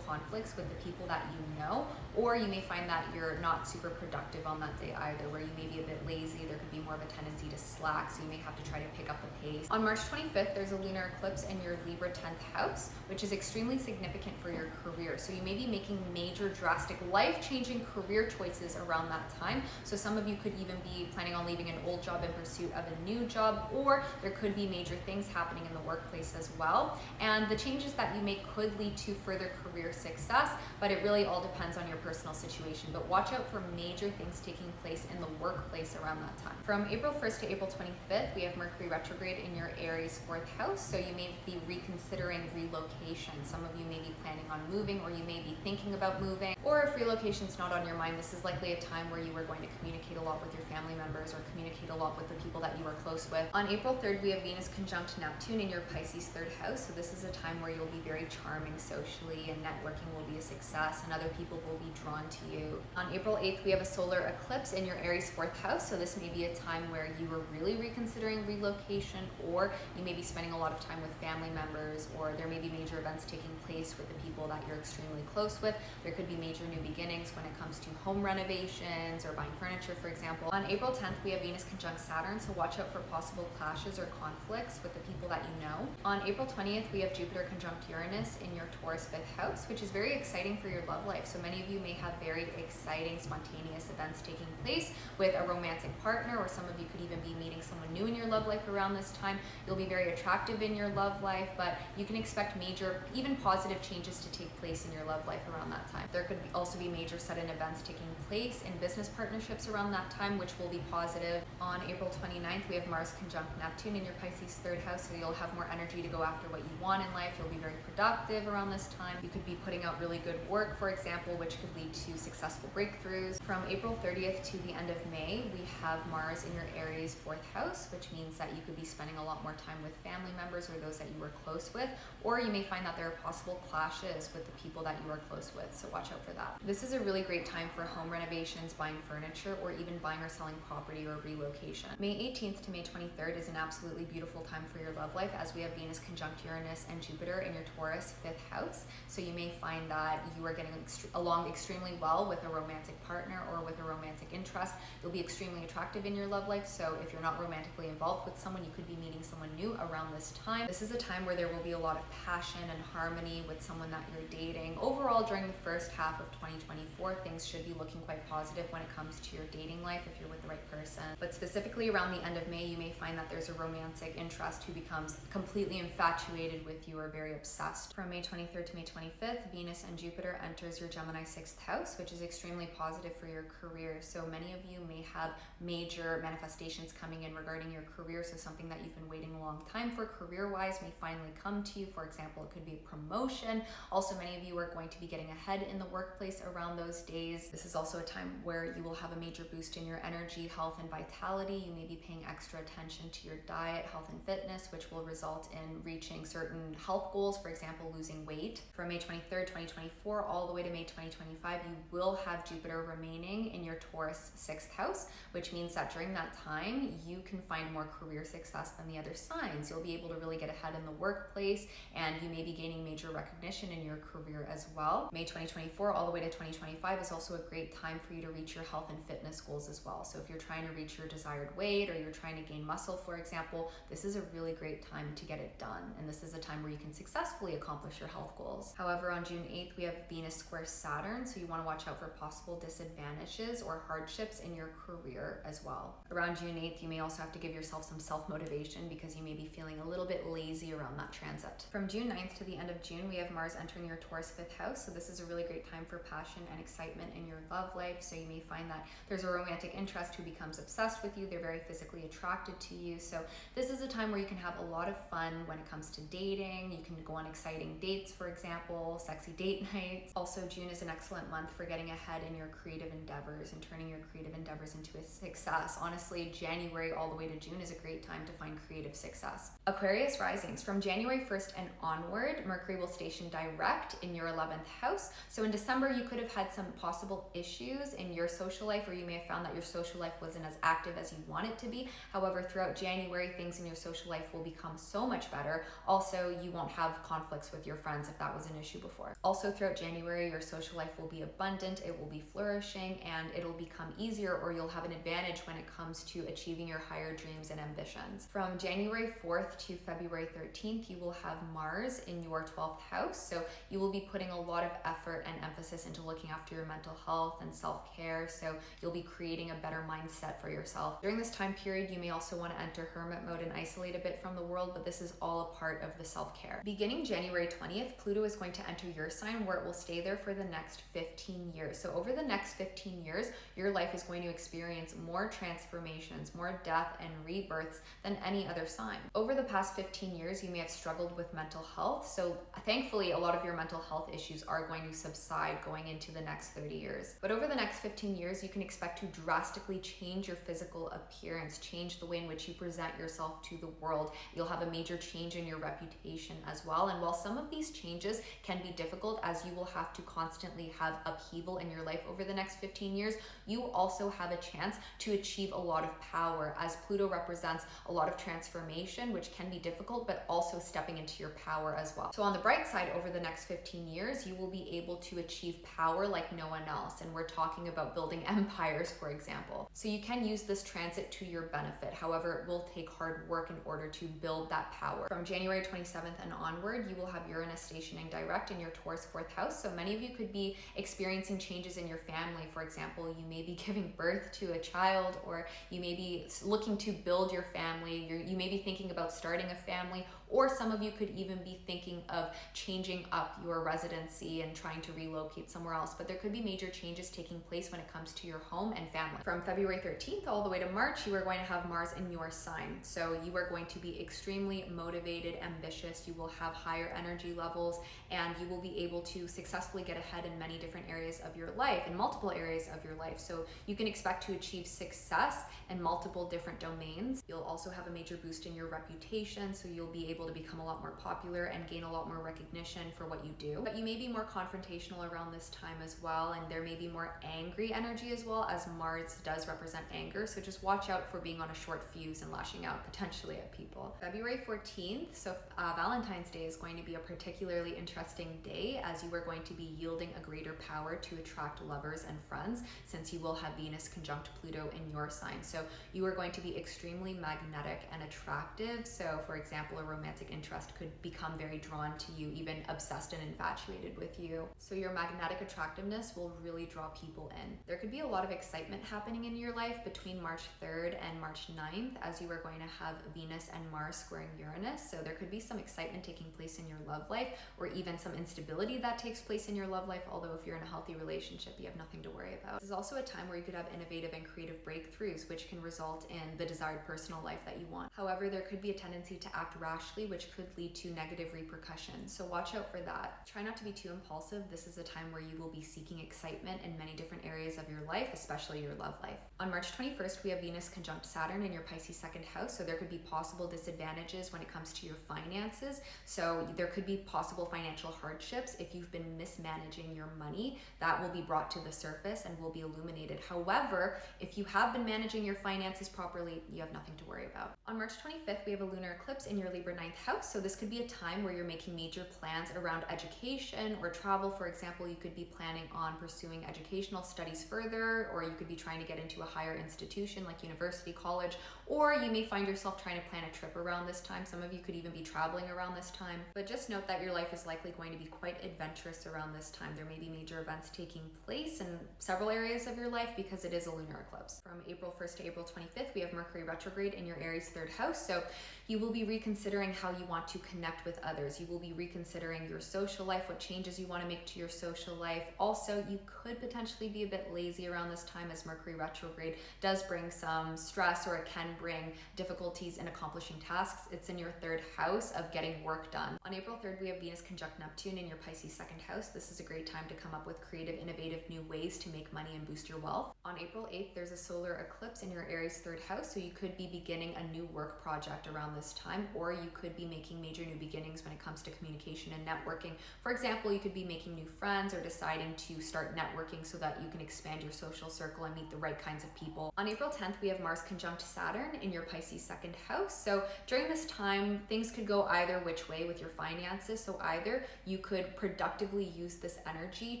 conflicts with the people that you know, or you may find that you're not super productive on that day either, where you may be a bit lazy. There could be more of a tendency to slack, so you may have to try to pick up the pace. On March 25th, there's a lunar eclipse in your Libra 10th house, which is extremely significant for your career. So you may be making major, drastic, life-changing career choices around that time. So some of you could even be planning on leaving an old job in pursuit of a new job, or there could be major things happening in the workplace as well. And the changes that you make could lead to further career success, but it really all depends on your personal situation. But watch out for major things taking place in the workplace around that time. From April 1st to April 25th, we have Mercury retrograde in your Aries fourth house, so you may be reconsidering relocation. Some of you may be planning on moving, or you may be thinking about moving, or if relocation is not on your mind, this is likely a time where you are going to communicate a lot with your family members or communicate a lot with the people that you are close with. On April 3rd, we have Venus conjunct Neptune in your Pisces third house, so this is a time where you'll be very charming socially, and networking will be a success, and other people will be drawn to you. On April 8th, we have a solar eclipse in your Aries fourth house, so this may be a time where you are really reconsidering relocation, or you may be spending a lot of time with family members, or there may be major events taking place with the people that you're extremely close with. There could be major new beginnings when it comes to home renovations or buying furniture, for example. On April 10th, we have Venus conjunct Saturn, so watch out for possible clashes or conflicts with the people that you know. On April 20th, we have Jupiter conjunct Uranus in your Taurus fifth house, which is very exciting for your love life. So many of you may have very exciting, spontaneous events taking place with a romantic partner, or some of you could even be meeting someone new in your love life around this time. You'll be very attractive in your love life, but you can expect major, even positive changes to take place in your love life around that time. There could also be major sudden events taking place in business partnerships around that time, which will be positive. On April 29th, we have Mars conjunct Neptune in your Pisces third house, so you'll have more energy to go after what you want in life. You'll be very productive around this time. You could be putting out really good work, for example, which could lead to successful breakthroughs. From April 30th to the end of May, we have Mars in your Aries fourth house, which means that you could be spending a lot more time with family members or those that you were close with, or you may find that there are possible clashes with the people that you are close with, so watch out for that. This is a really great time for home renovations, buying furniture, or even buying or selling property or relocation. May 18th to May 23rd is an absolutely beautiful time for your love life, as we have Venus conjunct Uranus and Jupiter in your Taurus fifth house, so you may find that you are getting along extremely well with a romantic partner or with a romantic interest. You'll be extremely attractive in your love life, so if you're not romantically involved with someone, you could be meeting someone new around this time. This is a time where there will be a lot of passion and harmony with someone that you're dating. Overall, during the first half of 2024, things should be looking quite positive when it comes to your dating life if you're with the right person. But specifically around the end of May, you may find that there's a romantic interest who becomes completely infatuated with you or very obsessed. From May 23rd to May 25th, Venus and Jupiter enters your Gemini sixth house, which is extremely positive for your career. So many of you may have major manifestations coming in regarding your career, so something that you've been waiting a long time for career-wise may finally come to you. For example, it could be a promotion. Also, many of you are going to be getting ahead in the workplace around those days. This is also a time where you will have a major boost in your energy, health, and vitality. You may be paying extra attention to your diet, health, and fitness, which will result in reaching certain health goals, for example, losing weight. From May 23rd, 2024, all the way to May 2025, you will have Jupiter remaining in your Taurus sixth house, which means that during that time, you can find more career success than the other signs. You'll be able to really get ahead in the workplace, and you may be gaining major recognition in your career as well. May 2024 all the way to 2025 is also a great time for you to reach your health and fitness goals as well. So if you're trying to reach your desired weight, or you're trying to gain muscle, for example, this is a really great great time to get it done. And this is a time where you can successfully accomplish your health goals. However, on June 8th, we have Venus square Saturn, so you want to watch out for possible disadvantages or hardships in your career as well. Around June 8th, you may also have to give yourself some self-motivation because you may be feeling a little bit lazy around that transit. From June 9th to the end of June, we have Mars entering your Taurus 5th house, so this is a really great time for passion and excitement in your love life. So you may find that there's a romantic interest who becomes obsessed with you. They're very physically attracted to you. So this is a time where you can have a lot of fun when it comes to dating. You can go on exciting dates, for example, sexy date nights. Also, June is an excellent month for getting ahead in your creative endeavors and turning your creative endeavors into a success. Honestly, January all the way to June is a great time to find creative success. Aquarius risings. From January 1st and onward, Mercury will station direct in your 11th house. So in December, you could have had some possible issues in your social life, or you may have found that your social life wasn't as active as you want it to be. However, throughout January, things in your social life will become so much better. Also, you won't have conflicts with your friends if that was an issue before. Also, throughout January, your social life will be abundant, it will be flourishing, and it'll become easier, or you'll have an advantage when it comes to achieving your higher dreams and ambitions. From January 4th to February 13th, you will have Mars in your 12th house. So you will be putting a lot of effort and emphasis into looking after your mental health and self-care. So you'll be creating a better mindset for yourself. During this time period, you may also want to enter hermit mode and isolate a bit from the world, but this is all a part of the self-care. Beginning January 20th, Pluto is going to enter your sign, where it will stay there for the next 15 years. So over the next 15 years, your life is going to experience more transformations, more death and rebirths than any other sign. Over the past 15 years, you may have struggled with mental health. So thankfully, a lot of your mental health issues are going to subside going into the next 30 years. But over the next 15 years, you can expect to drastically change your physical appearance, change the way in which you present yourself to the world. You'll have a major change in your reputation as well. And while some of these changes can be difficult, as you will have to constantly have upheaval in your life over the next 15 years, you also have a chance to achieve a lot of power, as Pluto represents a lot of transformation, which can be difficult, but also stepping into your power as well. So on the bright side, over the next 15 years, you will be able to achieve power like no one else. And we're talking about building empires, for example. So you can use this transit to your benefit. However, it will take hard work in order to build that power. From January 27th and onward, you will have Uranus stationing direct in your Taurus 4th house. So many of you could be experiencing changes in your family. For example, you may be giving birth to a child, or you may be looking to build your family. You may be thinking about starting a family, or some of you could even be thinking of changing up your residency and trying to relocate somewhere else. But there could be major changes taking place when it comes to your home and family. From February 13th all the way to March, you are going to have Mars in your sign. So you are going to be extremely motivated, ambitious. You will have higher energy levels, and you will be able to successfully get ahead in many different areas of your life, in multiple areas of your life. So you can expect to achieve success in multiple different domains. You'll also have a major boost in your reputation, so you'll be able to become a lot more popular and gain a lot more recognition for what you do. But you may be more confrontational around this time as well, and there may be more angry energy as well, as Mars does represent anger. So just watch out for being on a short fuse and lashing out potentially at people. February 14th, so Valentine's Day, is going to be a particularly interesting day, as you are going to be yielding a greater power to attract lovers and friends, since you will have Venus conjunct Pluto in your sign. So you are going to be extremely magnetic and attractive. So for example, a romantic interest could become very drawn to you, even obsessed and infatuated with you. So your magnetic attractiveness will really draw people in. There could be a lot of excitement happening in your life between March 3rd and March 9th, as you are going to have Venus and Mars squaring Uranus. So there could be some excitement taking place in your love life, or even some instability that takes place in your love life, although if you're in a healthy relationship, you have nothing to worry about. This is also a time where you could have innovative and creative breakthroughs, which can result in the desired personal life that you want. However, there could be a tendency to act rashly, which could lead to negative repercussions. So watch out for that. Try not to be too impulsive. This is a time where you will be seeking excitement in many different areas of your life, especially your love life. On March 21st, we have Venus conjunct Saturn in your Pisces 2nd house. So there could be possible disadvantages when it comes to your finances. So there could be possible financial hardships if you've been mismanaging your money. That will be brought to the surface and will be illuminated. However, if you have been managing your finances properly, you have nothing to worry about. On March 25th, we have a lunar eclipse in your Libra 9th house. So this could be a time where you're making major plans around education or travel. For example, you could be planning on pursuing educational studies further, or you could be trying to get into a higher institution like university, college, or you may find yourself trying to plan a trip around this time. Some of you could even be traveling around this time. But just note that your life is likely going to be quite adventurous around this time. There may be major events taking place in several areas of your life because it is a lunar eclipse. From April 1st to April 25th, we have Mercury retrograde in your Aries 3rd house. So you will be reconsidering how you want to connect with others. You will be reconsidering your social life, what changes you want to make to your social life. Also, you could potentially be a bit lazy around this time, as Mercury retrograde does bring some stress, or it can bring difficulties in accomplishing tasks. It's in your 3rd house of getting work done. On April 3rd, we have Venus conjunct Neptune in your Pisces 2nd house. This is a great time to come up with creative, innovative new ways to make money and boost your wealth. On April 8th, there's a solar eclipse in your Aries 3rd house, so you could be beginning a new work project around this time, or you could be making major new beginnings when it comes to communication and networking. For example, you could be making new friends or deciding to start networking so that you can expand your social circle and meet the right kinds of people. On April 10th, we have Mars conjunct Saturn in your Pisces 2nd house. So during this time, things could go either which way with your finances. So either you could productively use this energy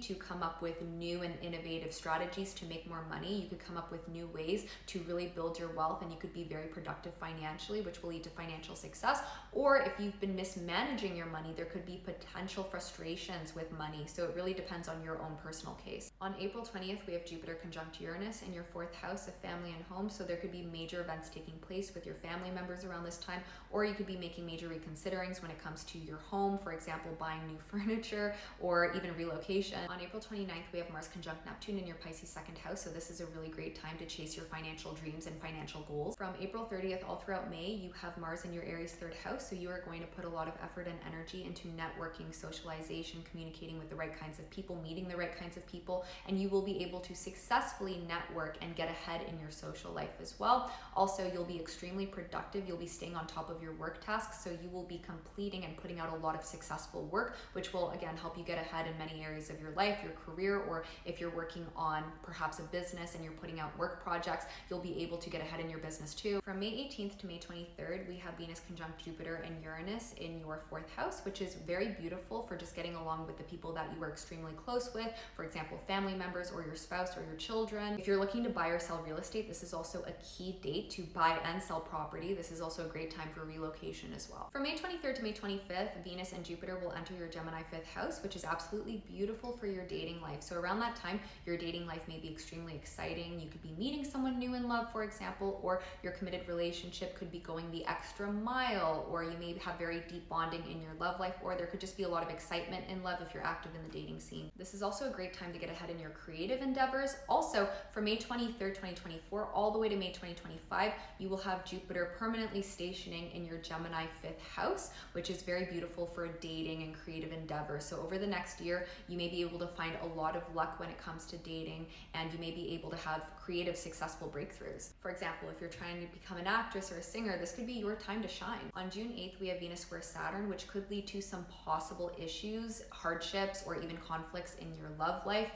to come up with new and innovative strategies to make more money. You could come up with new ways to really build your wealth, and you could be very productive financially, which will lead to financial success. Or if you've been mismanaging your money, there could be potential frustrations with money. So it really depends on your own personal case. On April 20th, we have Jupiter conjunct Uranus in your 4th house of family and home. So there could be major events taking place with your family members around this time, or you could be making major reconsiderings when it comes to your home, for example, buying new furniture or even relocation. On April 29th, we have Mars conjunct Neptune in your Pisces 2nd house. So this is a really great time to chase your financial dreams and financial goals. From April 30th all throughout May, you have Mars in your Aries 3rd house. So you are going to put a lot of effort and energy into networking, socialization, communicating with the right kinds of people, meeting the right kinds of people, and you will be able to successfully network and get ahead in your social life as well. Also, you'll be extremely productive. You'll be staying on top of your work tasks. So you will be completing and putting out a lot of successful work, which will again help you get ahead in many areas of your life, your career, or if you're working on perhaps a business and you're putting out work projects, you'll be able to get ahead in your business too. From May 18th to May 23rd, we have Venus conjunct Jupiter and Uranus in your 4th house, which is very beautiful for just getting along with the people that you are extremely close with, for example, family members or your spouse or your children. If you're looking to buy or sell real estate, this is also a key date to buy and sell property. This is also a great time for relocation as well. From May 23rd to May 25th, Venus and Jupiter will enter your Gemini 5th house, which is absolutely beautiful for your dating life. So around that time, your dating life may be extremely exciting. You could be meeting someone new in love, for example, or your committed relationship could be going the extra mile, or you may have very deep bonding in your love life, or there could just be a lot of excitement in love if you're active in the dating scene. This is also a great time to get ahead in your creative endeavors. Also, from May 23rd, 2024, all the way to May 2025, you will have Jupiter permanently stationing in your Gemini 5th house, which is very beautiful for dating and creative endeavors. So over the next year, you may be able to find a lot of luck when it comes to dating, and you may be able to have creative, successful breakthroughs. For example, if you're trying to become an actress or a singer, this could be your time to shine. On June 8th, we have Venus square Saturn, which could lead to some possible issues, hardships, or even conflicts in your love life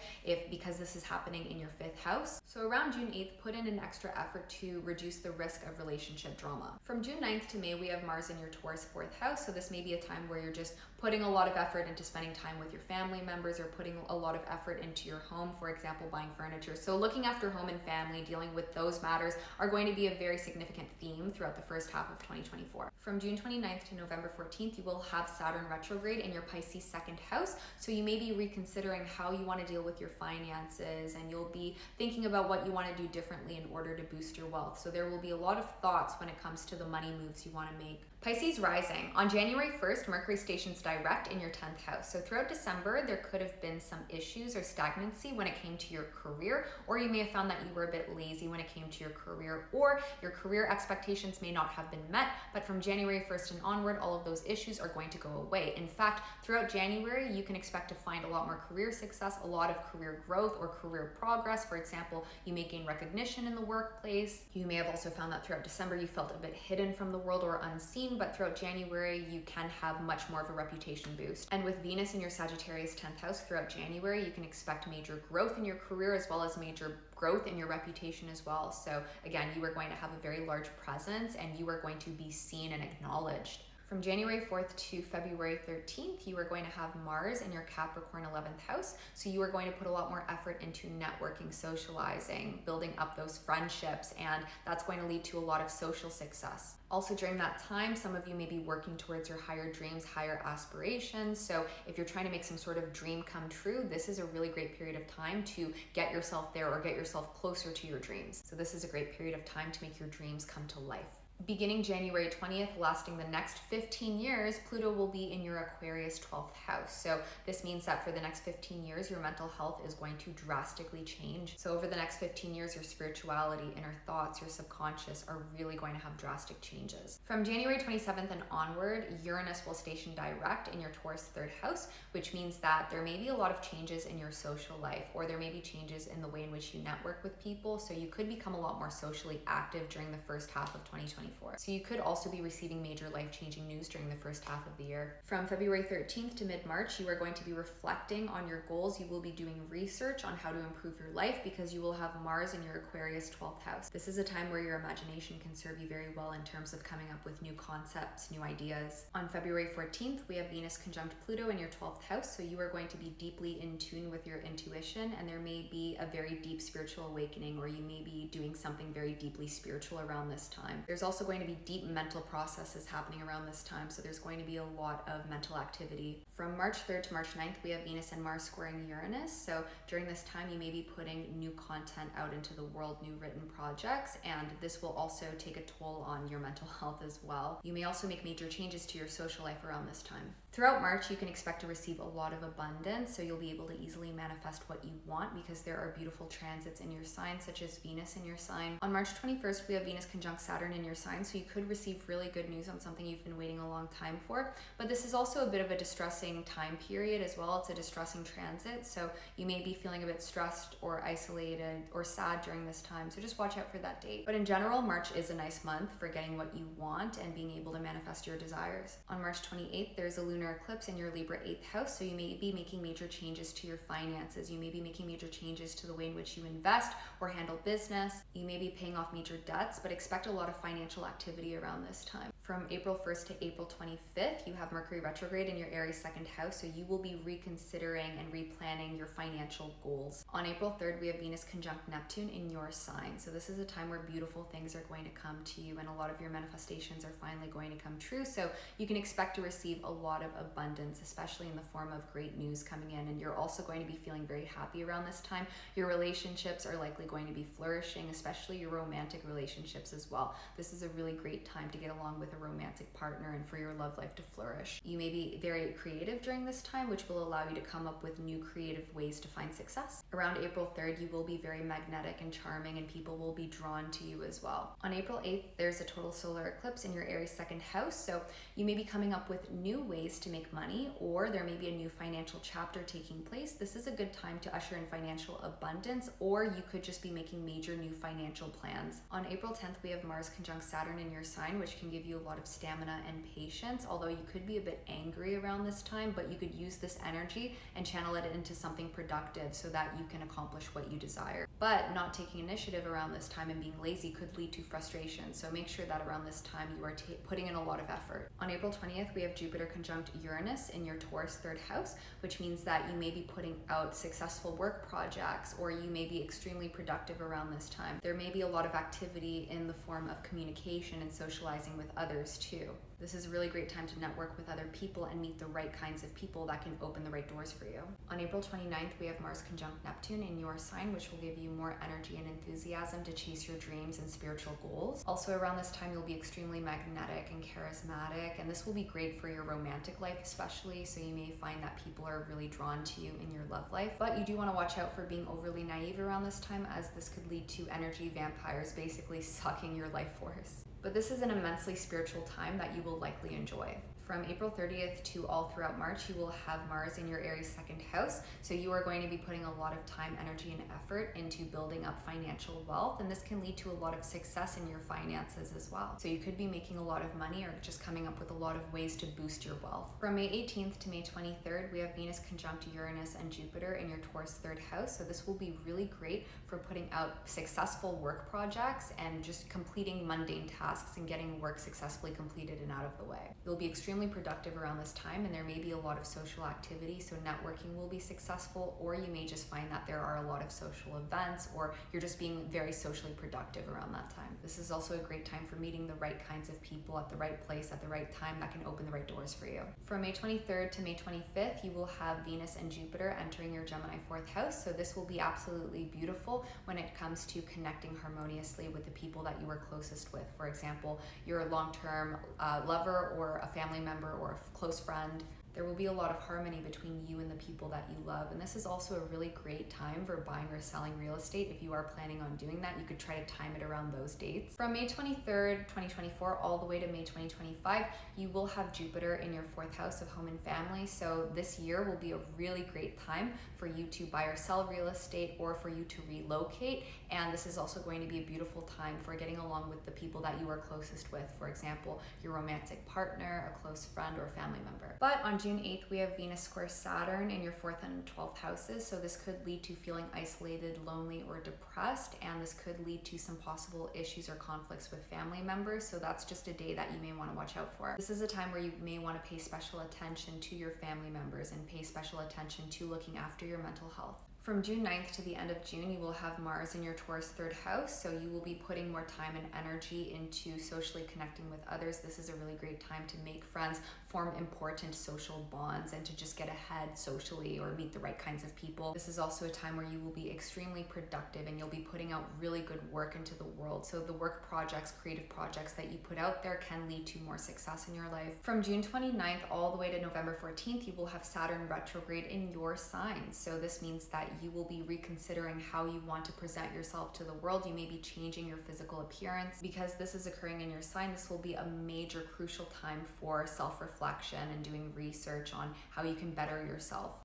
because this is happening in your 5th house. So around June 8th, put in an extra effort to reduce the risk of relationship drama. From June 9th to May, we have Mars in your Taurus 4th house. So this may be a time where you're just putting a lot of effort into spending time with your family members, or putting a lot of effort into your home, for example, buying furniture. So looking after home and family, dealing with those matters are going to be a very significant theme throughout the first half of 2024. From June 29th to November 14th, you will have Saturn retrograde in your Pisces 2nd house. So you may be reconsidering how you want to deal with your finances, and you'll be thinking about what you want to do differently in order to boost your wealth. So there will be a lot of thoughts when it comes to the money moves you want to make. Pisces rising. On January 1st, Mercury stations direct in your 10th house. So throughout December, there could have been some issues or stagnancy when it came to your career, or you may have found that you were a bit lazy when it came to your career, or your career expectations may not have been met. But from January 1st and onward, all of those issues are going to go away. In fact, throughout January, you can expect to find a lot more career success, a lot of career growth or career progress. For example, you may gain recognition in the workplace. You may have also found that throughout December, you felt a bit hidden from the world or unseen, but throughout January, you can have much more of a reputation boost. And with Venus in your Sagittarius 10th house throughout January, you can expect major growth in your career as well as major growth in your reputation as well. So again, you are going to have a very large presence, and you are going to be seen and acknowledged. From January 4th to February 13th, you are going to have Mars in your Capricorn 11th house. So you are going to put a lot more effort into networking, socializing, building up those friendships, and that's going to lead to a lot of social success. Also during that time, some of you may be working towards your higher dreams, higher aspirations. So if you're trying to make some sort of dream come true, this is a really great period of time to get yourself there or get yourself closer to your dreams. So this is a great period of time to make your dreams come to life. Beginning January 20th, lasting the next 15 years, Pluto will be in your Aquarius 12th house. So this means that for the next 15 years, your mental health is going to drastically change. So over the next 15 years, your spirituality, inner thoughts, your subconscious are really going to have drastic changes. From January 27th and onward, Uranus will station direct in your Taurus 3rd house, which means that there may be a lot of changes in your social life, or there may be changes in the way in which you network with people. So you could become a lot more socially active during the first half of 2024. So you could also be receiving major life-changing news during the first half of the year. From February 13th to mid-March, you are going to be reflecting on your goals. You will be doing research on how to improve your life because you will have Mars in your Aquarius 12th house. This is a time where your imagination can serve you very well in terms of coming up with new concepts, new ideas. On February 14th, we have Venus conjunct Pluto in your 12th house, so you are going to be deeply in tune with your intuition, and there may be a very deep spiritual awakening, or you may be doing something very deeply spiritual around this time. There's also going to be deep mental processes happening around this time, so there's going to be a lot of mental activity. From March 3rd to March 9th, we have Venus and Mars squaring Uranus, so during this time you may be putting new content out into the world, new written projects, and this will also take a toll on your mental health as well. You may also make major changes to your social life around this time. Throughout March, you can expect to receive a lot of abundance, so you'll be able to easily manifest what you want because there are beautiful transits in your sign, such as Venus in your sign. On March 21st, we have Venus conjunct Saturn in your sign, so you could receive really good news on something you've been waiting a long time for, but this is also a bit of a distressing time period as well. It's a distressing transit, so you may be feeling a bit stressed or isolated or sad during this time, so just watch out for that date. But in general, March is a nice month for getting what you want and being able to manifest your desires. On March 28th, there's a lunar eclipse in your Libra 8th house, so you may be making major changes to your finances. You may be making major changes to the way in which you invest or handle business. You may be paying off major debts, but expect a lot of financial activity around this time. From April 1st to April 25th, you have Mercury retrograde in your Aries 2nd house, so you will be reconsidering and replanning your financial goals. On April 3rd, we have Venus conjunct Neptune in your sign, so this is a time where beautiful things are going to come to you and a lot of your manifestations are finally going to come true, so you can expect to receive a lot of abundance, especially in the form of great news coming in, and you're also going to be feeling very happy around this time. Your relationships are likely going to be flourishing, especially your romantic relationships as well. This is a really great time to get along with a romantic partner and for your love life to flourish. You may be very creative during this time, which will allow you to come up with new creative ways to find success. Around April 3rd, you will be very magnetic and charming, and people will be drawn to you as well. On April 8th, there's a total solar eclipse in your Aries 2nd house, so you may be coming up with new ways to make money, or there may be a new financial chapter taking place. This is a good time to usher in financial abundance, or you could just be making major new financial plans. On April 10th, we have Mars conjunct Saturn in your sign, which can give you a lot of stamina and patience, although you could be a bit angry around this time, but you could use this energy and channel it into something productive so that you can accomplish what you desire. But not taking initiative around this time and being lazy could lead to frustration, so make sure that around this time you are putting in a lot of effort. On April 20th, we have Jupiter conjunct Uranus in your Taurus 3rd house, which means that you may be putting out successful work projects, or you may be extremely productive around this time. There may be a lot of activity in the form of communication and socializing with others too. This is a really great time to network with other people and meet the right kinds of people that can open the right doors for you. On April 29th, we have Mars conjunct Neptune in your sign, which will give you more energy and enthusiasm to chase your dreams and spiritual goals. Also around this time, you'll be extremely magnetic and charismatic, and this will be great for your romantic life especially, so you may find that people are really drawn to you in your love life. But you do want to watch out for being overly naive around this time, as this could lead to energy vampires basically sucking your life force. But this is an immensely spiritual time that you will likely enjoy. From April 30th to all throughout March, you will have Mars in your Aries 2nd house. So you are going to be putting a lot of time, energy, and effort into building up financial wealth. And this can lead to a lot of success in your finances as well. So you could be making a lot of money or just coming up with a lot of ways to boost your wealth. From May 18th to May 23rd, we have Venus conjunct Uranus and Jupiter in your Taurus 3rd house. So this will be really great for putting out successful work projects and just completing mundane tasks tasks and getting work successfully completed and out of the way. You'll be extremely productive around this time, and there may be a lot of social activity, so networking will be successful, or you may just find that there are a lot of social events, or you're just being very socially productive around that time. This is also a great time for meeting the right kinds of people at the right place at the right time that can open the right doors for you. From May 23rd to May 25th, you will have Venus and Jupiter entering your Gemini 4th house, so this will be absolutely beautiful when it comes to connecting harmoniously with the people that you are closest with. For example, your long-term lover or a family member or a close friend. There will be a lot of harmony between you and the people that you love. And this is also a really great time for buying or selling real estate. If you are planning on doing that, you could try to time it around those dates. From May 23rd, 2024, all the way to May 2025, you will have Jupiter in your 4th house of home and family. So this year will be a really great time for you to buy or sell real estate, or for you to relocate. And this is also going to be a beautiful time for getting along with the people that you are closest with. For example, your romantic partner, a close friend, or a family member. But on June 8th, we have Venus square Saturn in your 4th and 12th houses. So this could lead to feeling isolated, lonely, or depressed. And this could lead to some possible issues or conflicts with family members. So that's just a day that you may want to watch out for. This is a time where you may want to pay special attention to your family members and pay special attention to looking after your mental health. From June 9th to the end of June, you will have Mars in your Taurus 3rd house, so you will be putting more time and energy into socially connecting with others. This is a really great time to make friends, form important social bonds, and to just get ahead socially or meet the right kinds of people. This is also a time where you will be extremely productive and you'll be putting out really good work into the world. So the work projects, creative projects that you put out there can lead to more success in your life. From June 29th all the way to November 14th, you will have Saturn retrograde in your sign. So this means that you will be reconsidering how you want to present yourself to the world. You may be changing your physical appearance. Because this is occurring in your sign, this will be a major crucial time for self-reflection and doing research on how you can better yourself.